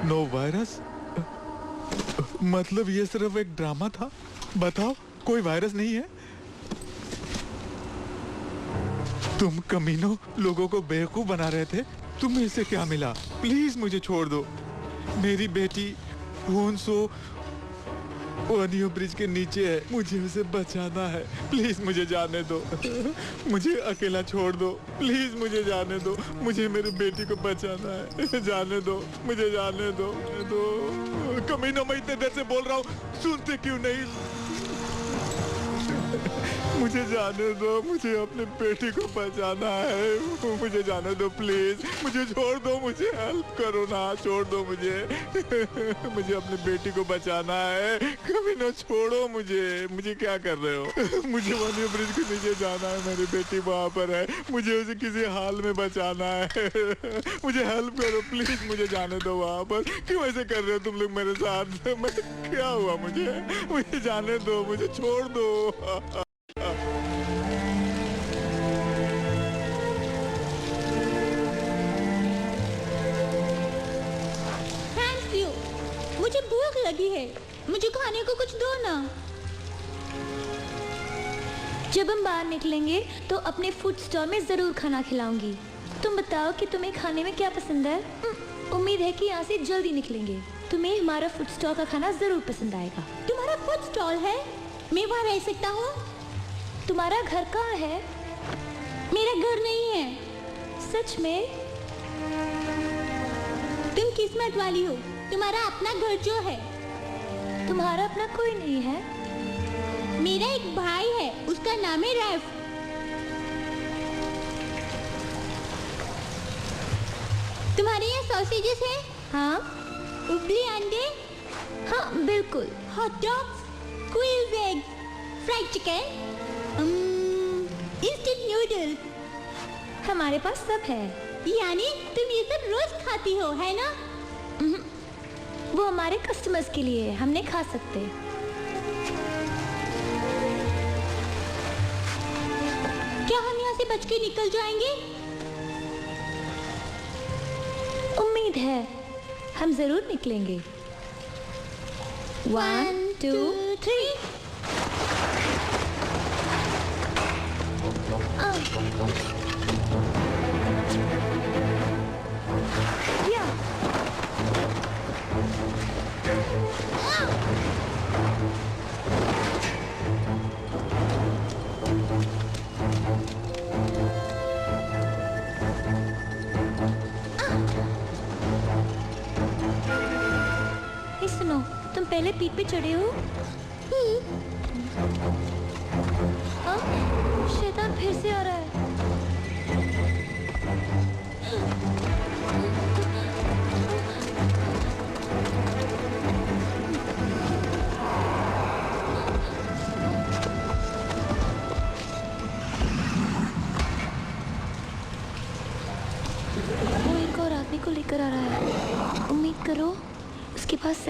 Speaker 6: No virus? मतलब ये सिर्फ एक ड्रामा था? बताओ, कोई वायरस नहीं है? तुम कमीनों लोगों को बेवकूफ बना रहे थे। तुम्हें इससे क्या मिला? प्लीज मुझे छोड़ दो। मेरी बेटी होन्सो ओनियो ब्रिज के नीचे है। मुझे उसे बचाना है। प्लीज मुझे जाने दो। मुझे अकेला छोड़ दो। प्लीज मुझे जाने दो। मुझे मेरी बेटी को बचाना है। जाने दो, मुझे जाने दो। कमीनों, मैं इतने देर से बोल रहा हूँ, सुनते क्यों नहीं? मुझे जाने दो। मुझे अपनी बेटी को बचाना है। मुझे जाने दो प्लीज। मुझे छोड़ दो। मुझे हेल्प करो ना। छोड़ दो मुझे। मुझे अपनी बेटी को बचाना है। कभी ना छोड़ो मुझे। मुझे क्या कर रहे हो? मुझे ओनियो ब्रिज के नीचे जाना है। मेरी बेटी वहाँ पर है। मुझे उसे किसी हाल में बचाना है। मुझे हेल्प करो प्लीज। मुझे जाने दो वहाँ पर। क्यों ऐसे कर रहे हो तुम लोग मेरे साथ? मैं क्या हुआ मुझे जाने दो। मुझे छोड़ दो।
Speaker 17: मुझे भूख लगी है। मुझे खाने को कुछ दो ना।
Speaker 20: जब हम बाहर निकलेंगे तो अपने फूड स्टॉल में जरूर खाना खिलाऊंगी। तुम बताओ कि तुम्हें खाने में क्या पसंद है? उम्मीद है कि यहाँ से जल्दी निकलेंगे। तुम्हें हमारा फूड स्टॉल का खाना जरूर पसंद आएगा।
Speaker 17: तुम्हारा फूड स्टॉल है? मैं वहाँ रह सकता हूँ?
Speaker 20: तुम्हारा घर कहाँ है?
Speaker 17: मेरा घर नहीं है।
Speaker 20: सच में?
Speaker 17: तुम किस्मत वाली हो। तुम्हारा अपना घर जो है।
Speaker 20: तुम्हारा अपना कोई नहीं है?
Speaker 17: मेरा एक भाई है, उसका नाम है रैफ। तुम्हारे यहाँ सॉसेजेस है?
Speaker 20: हाँ।
Speaker 17: उबले अंडे?
Speaker 20: हाँ बिल्कुल।
Speaker 17: Hot dogs, squid egg, fried chicken, instant noodle.
Speaker 20: हमारे पास सब है।
Speaker 17: यानी तुम ये सब रोज खाती हो, है ना?
Speaker 20: वो हमारे कस्टमर्स के लिए है, हम नहीं खा सकते।
Speaker 17: क्या हम यहाँ से बच के निकल जाएंगे?
Speaker 20: उम्मीद है, हम जरूर निकलेंगे। 1 2 3। सुनो, तुम पहले पीठ पे चढ़े हो? शैतान फिर से आ रहा है।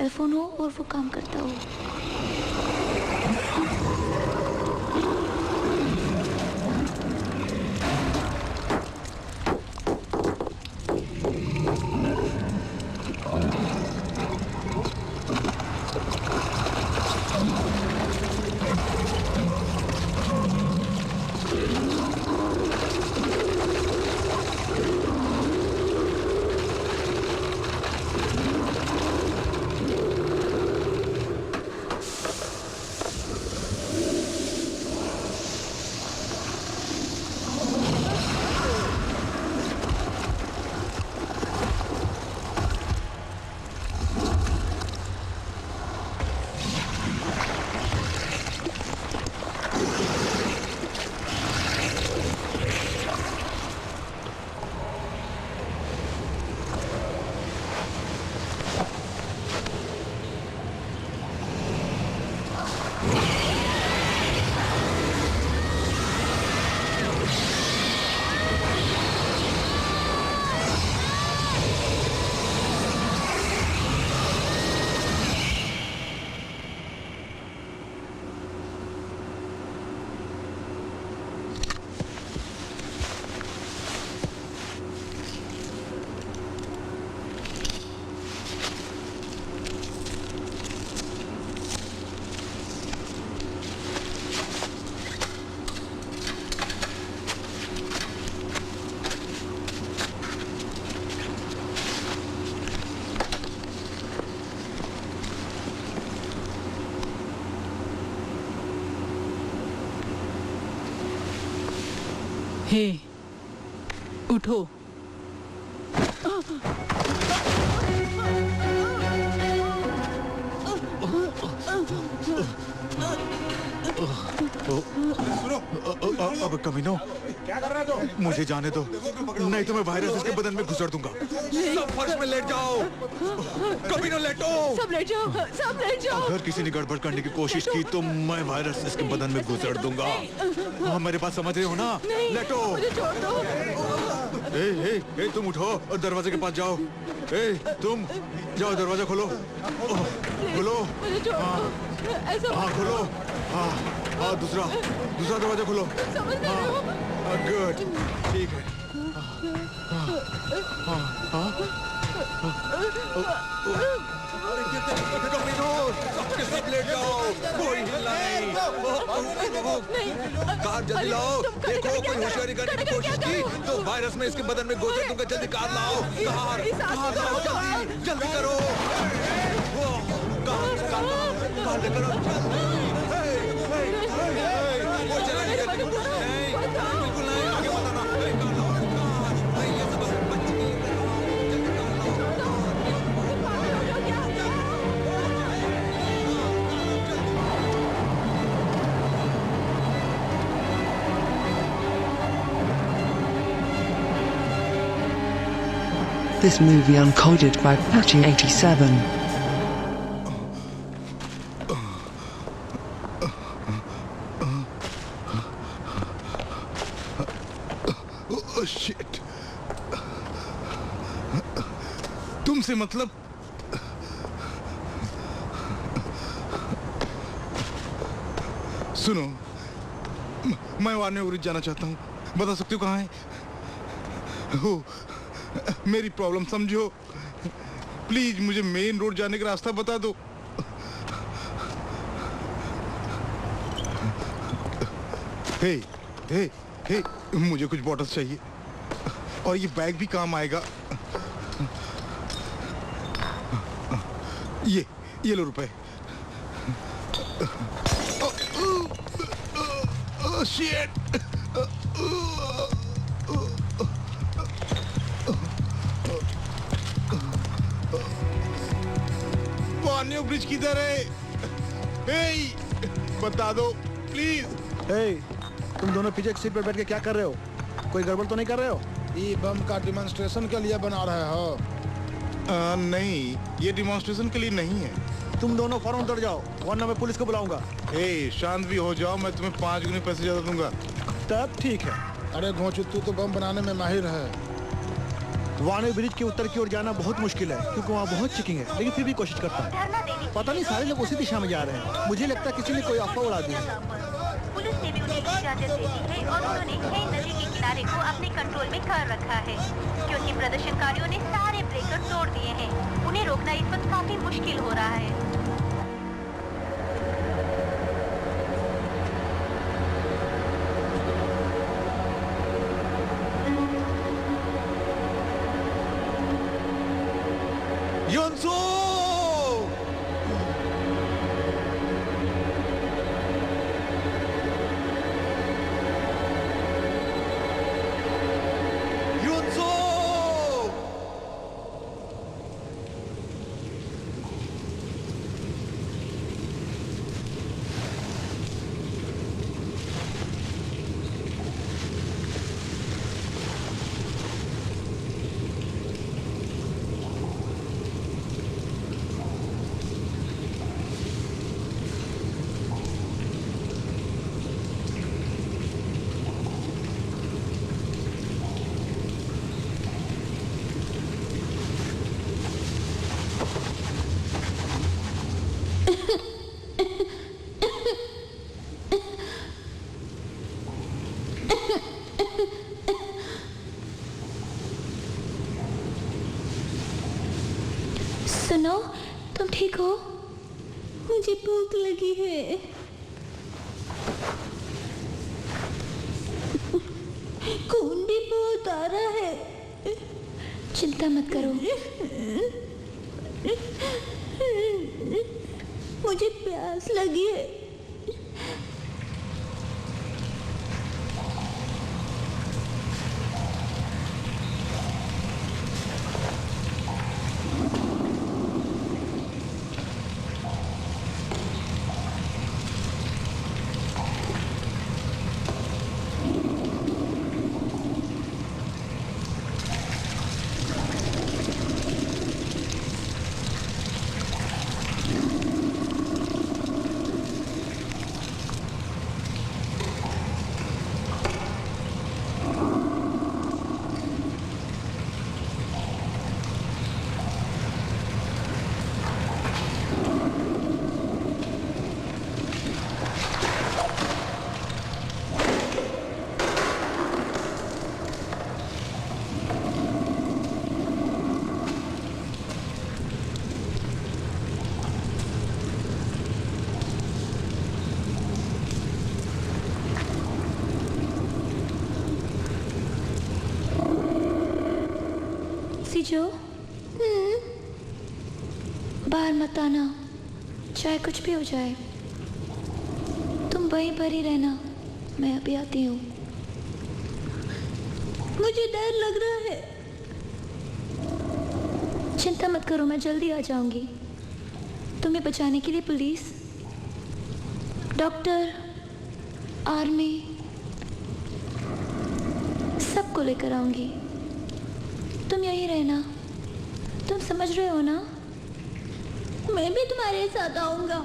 Speaker 20: मोबाइल फोन हो और वो काम करता हो।
Speaker 11: हे, उठो।
Speaker 5: अब कमीनो,
Speaker 10: क्या कर रहे हो?
Speaker 5: मुझे जाने दो, नहीं तो मैं वायरस इसके बदन में घुसड़ दूंगा। सब फर्श में लेट जाओ। कमीनो लेटो।
Speaker 17: सब लेट जाओ, सब लेट जाओ।
Speaker 5: अगर किसी ने गड़बड़ करने की कोशिश की तो मैं वायरस इसके बदन में घुसड़ दूंगा। हाँ, मेरे पास समझ रहे हो ना? लेटो।
Speaker 17: मुझे छोड़ दो।
Speaker 5: ए, तुम उठो और दरवाजे के पास जाओ। तुम जाओ, दरवाजा खोलो। खोलो। हाँ, खोलो। हाँ, दूसरा दरवाजा खोलो। गुड, ठीक है। सब लेट जाओ, कोई हिलना नहीं। कार जल्दी लाओ। देखो, कोई होशियारी करने की कोशिश की तो वायरस में इसके बदन में गोचर दूंगा। जल्दी कार लाओ। कार लाओ, जल्दी करो। कार लेकर आओ, वो चला नहीं, बिल्कुल नहीं, आगे मत आना। ये सब बच्चे की
Speaker 2: This movie uncoded by Patching 87.
Speaker 9: Oh shit. तुमसे मतलब सुनो, मैं वारने ओरिज जाना चाहता हूँ। बता सकते हो कहाँ है? हो, मेरी प्रॉब्लम समझो। प्लीज मुझे मेन रोड जाने का रास्ता बता दो। हे, हे, हे, मुझे कुछ बॉटल्स चाहिए और ये बैग भी काम आएगा। ये लो रुपए। शिट। वार्नियो ब्रिज किधर है? हे, बता दो प्लीज।
Speaker 16: हे, तुम दोनों पीछे की सीट पर बैठ के क्या कर रहे हो? कोई गड़बड़ तो नहीं कर रहे हो?
Speaker 12: ये बम का डिमॉन्स्ट्रेशन के लिए बना रहे हो?
Speaker 9: नहीं, ये डिमॉन्स्ट्रेशन के लिए नहीं है।
Speaker 16: तुम दोनों फौरन उतर जाओ वरना मैं पुलिस को बुलाऊंगा।
Speaker 9: ए, शांत भी हो जाओ, मैं तुम्हें 5 गुने पैसे ज्यादा दूंगा।
Speaker 16: तब ठीक है।
Speaker 12: अरे घोंचू, तू तो बम बनाने में माहिर है।
Speaker 16: वाने ब्रिज के उत्तर की ओर जाना बहुत मुश्किल है क्योंकि वहाँ बहुत चेकिंग है, लेकिन फिर भी कोशिश करता हूँ। पता नहीं सारे लोग उसी दिशा में जा रहे हैं। मुझे लगता है किसी ने कोई अफवाह उड़ा दी है।
Speaker 14: पुलिस ने भी उन्हें इजाजत दे दी है और उन्होंने हेन नदी के किनारे को अपने कंट्रोल में कर रखा है क्योंकि प्रदर्शनकारियों ने सारे ब्रेकर तोड़ दिए हैं। उन्हें रोकना इस वक्त काफी मुश्किल हो रहा है।
Speaker 10: योंसो! योंसो!
Speaker 20: सुनो, तुम ठीक हो? मुझे भूख लगी है। खून भी बहुत आ रहा है। चिंता मत करो। मुझे प्यास लगी है। जो बाहर मत आना, चाहे कुछ भी हो जाए। तुम वहीं पर ही रहना, मैं अभी आती हूँ। मुझे डर लग रहा है। चिंता मत करो, मैं जल्दी आ जाऊंगी। तुम्हें बचाने के लिए पुलिस, डॉक्टर, आर्मी सबको लेकर आऊंगी। तुम यहीं रहना, तुम समझ रहे हो ना? मैं भी तुम्हारे साथ आऊंगा।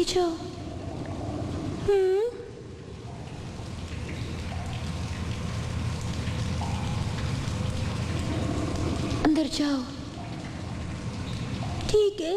Speaker 20: जल्दी जाओ। अंदर जाओ। ठीक है।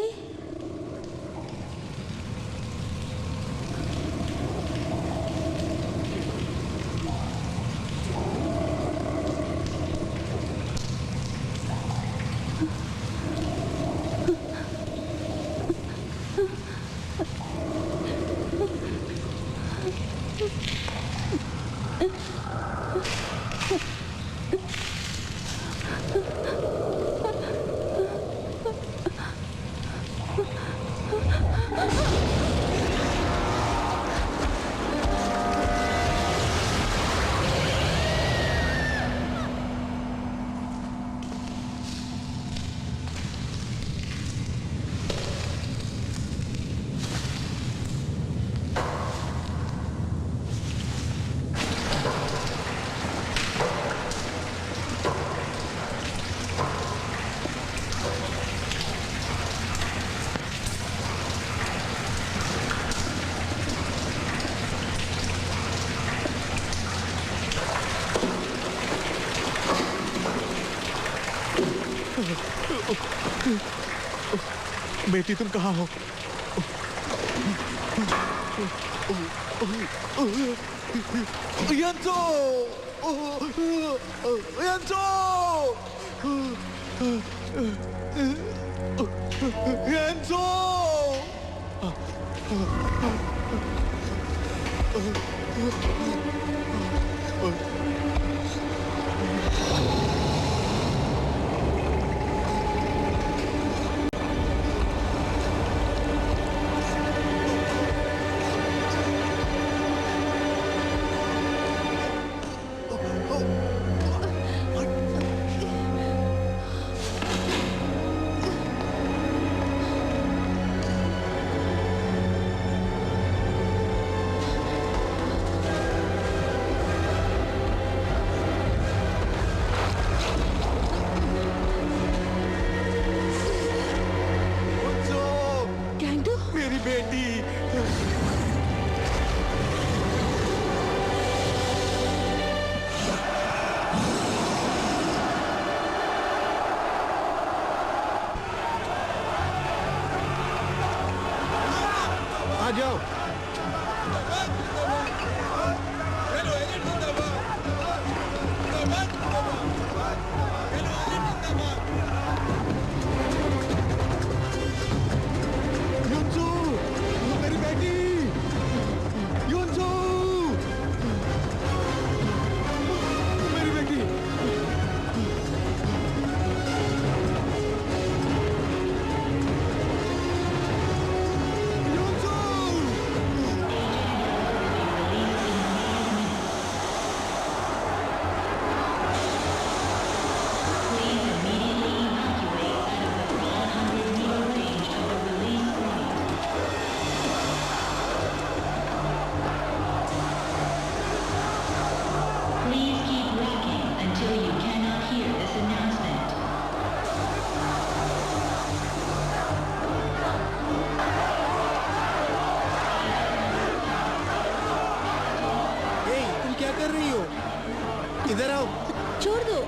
Speaker 5: बेटी तुम कहाँ हो?
Speaker 6: Yanzo! Yanzo! Yanzo!
Speaker 16: आ जाओ।
Speaker 6: युनजू, मेरी बेटी, युनजू, मेरी बेटी।
Speaker 16: इधर आओ।
Speaker 17: छोड़ दो।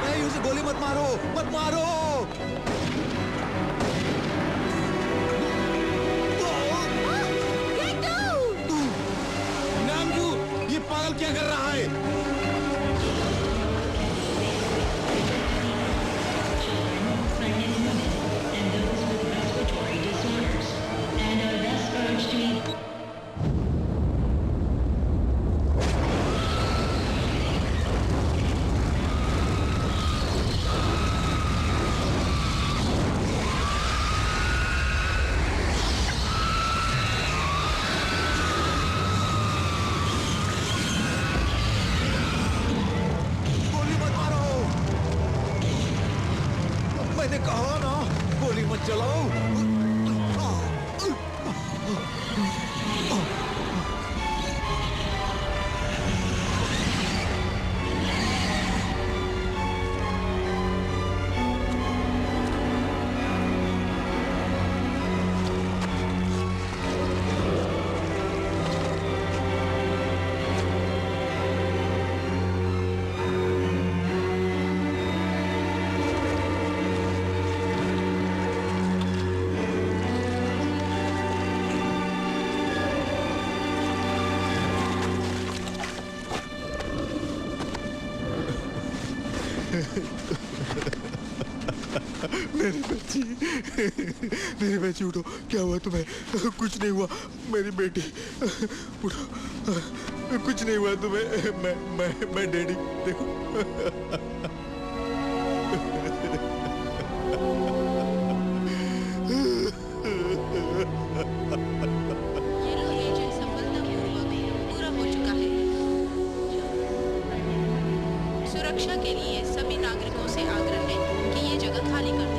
Speaker 6: नहीं, उसे गोली मत मारो, मत मारो।
Speaker 5: रहो ना, गोली मत चलाओ। मेरी बच्ची उठो, क्या हुआ तुम्हें? कुछ नहीं हुआ मेरी बेटी, उठो, कुछ नहीं हुआ तुम्हें। मैं डैडी, देखो।
Speaker 11: पूरा हो चुका है। सुरक्षा के लिए सभी नागरिकों से आग्रह है कि ये जगह खाली कर दें।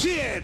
Speaker 5: Shit!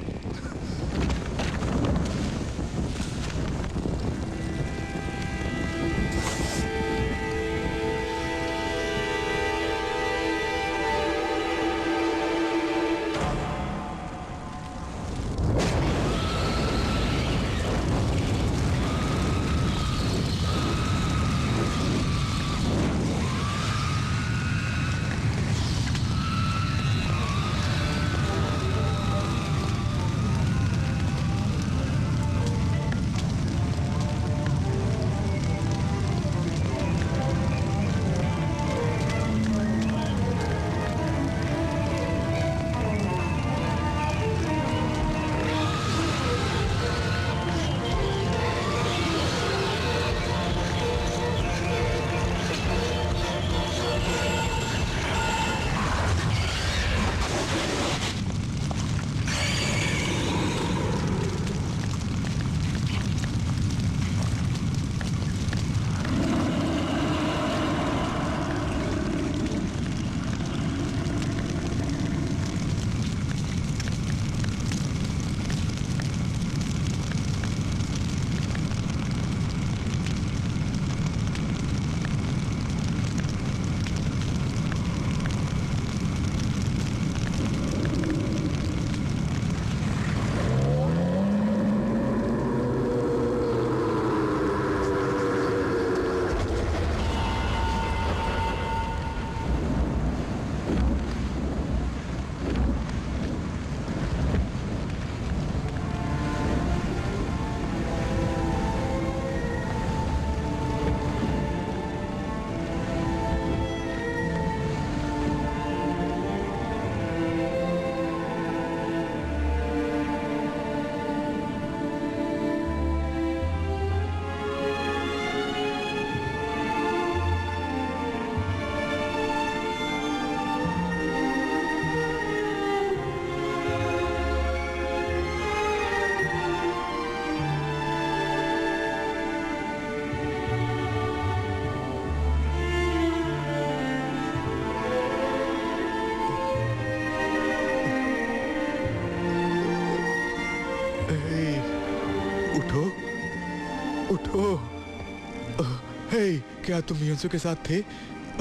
Speaker 5: हे, क्या तुम यंसु के साथ थे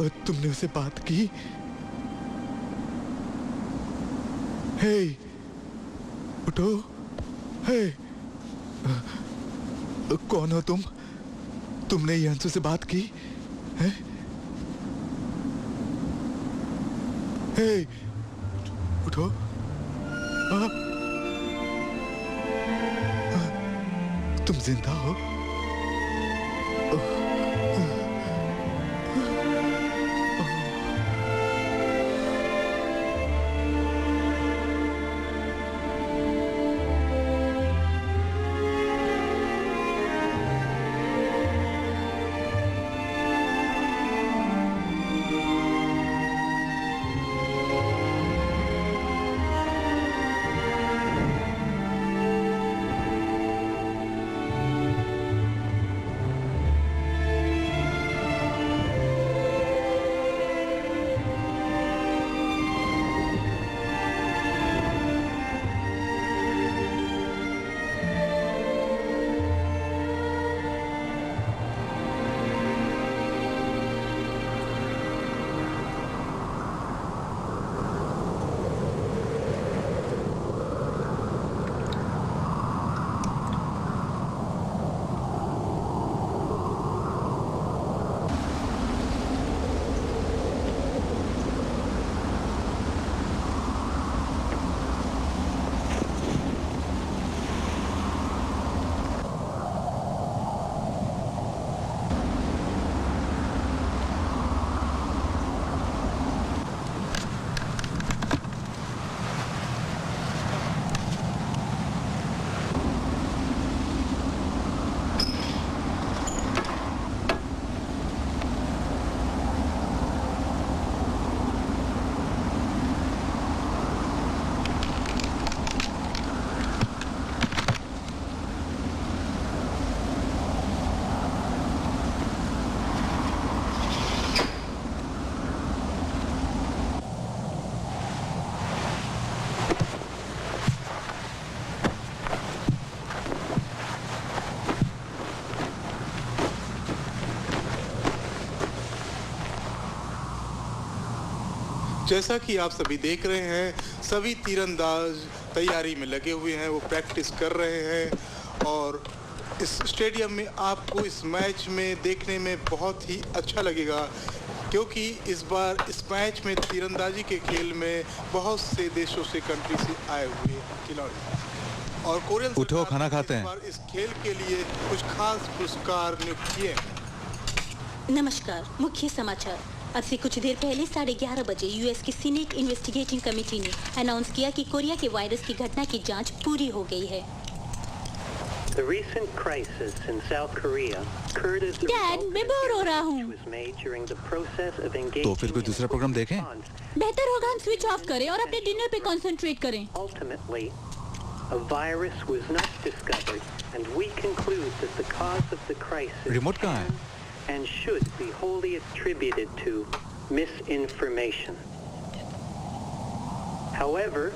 Speaker 5: और तुमने उससे बात की? हे, उठो। हे, कौन हो तुम? तुमने यंसु से बात की? हैं? हे, उठो। तुम जिंदा हो?
Speaker 9: जैसा कि आप सभी देख रहे हैं, सभी तीरंदाज तैयारी में लगे हुए हैं, वो प्रैक्टिस कर रहे हैं और इस स्टेडियम में आपको इस मैच में देखने में बहुत ही अच्छा लगेगा, क्योंकि इस बार इस मैच में तीरंदाजी के खेल में बहुत से देशों से, कंट्री से आए हुए खिलाड़ी और कोरियन
Speaker 6: उठो, खाना खाते हैं।
Speaker 9: इस बार इस खेल के लिए कुछ खास पुरस्कार नियुक्त किए हैं।
Speaker 21: नमस्कार। मुख्य समाचार। अब से कुछ देर पहले 11:30 बजे यूएस की सीनेट इन्वेस्टिगेटिंग कमेटी ने अनाउंस किया कि कोरिया के वायरस की घटना की जांच पूरी हो गई है।
Speaker 22: The recent crisis in South Korea occurred as the
Speaker 17: Dad, मैं बोर हो रहा हूँ।
Speaker 22: was made during the process of engaging
Speaker 6: तो फिर कोई दूसरा प्रोग्राम देखें?
Speaker 17: बेहतर होगा हम स्विच ऑफ करें और अपने डिनर पे कंसंट्रेट करें।
Speaker 22: Ultimately, a virus was not discovered, and we conclude that the cause of the crisis
Speaker 6: remote कहाँ है?
Speaker 22: and should be wholly attributed to misinformation. However,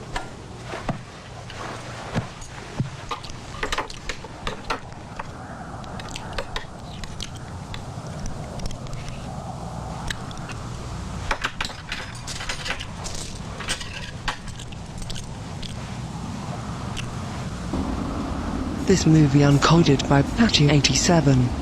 Speaker 2: This movie uncoded by Patchy87.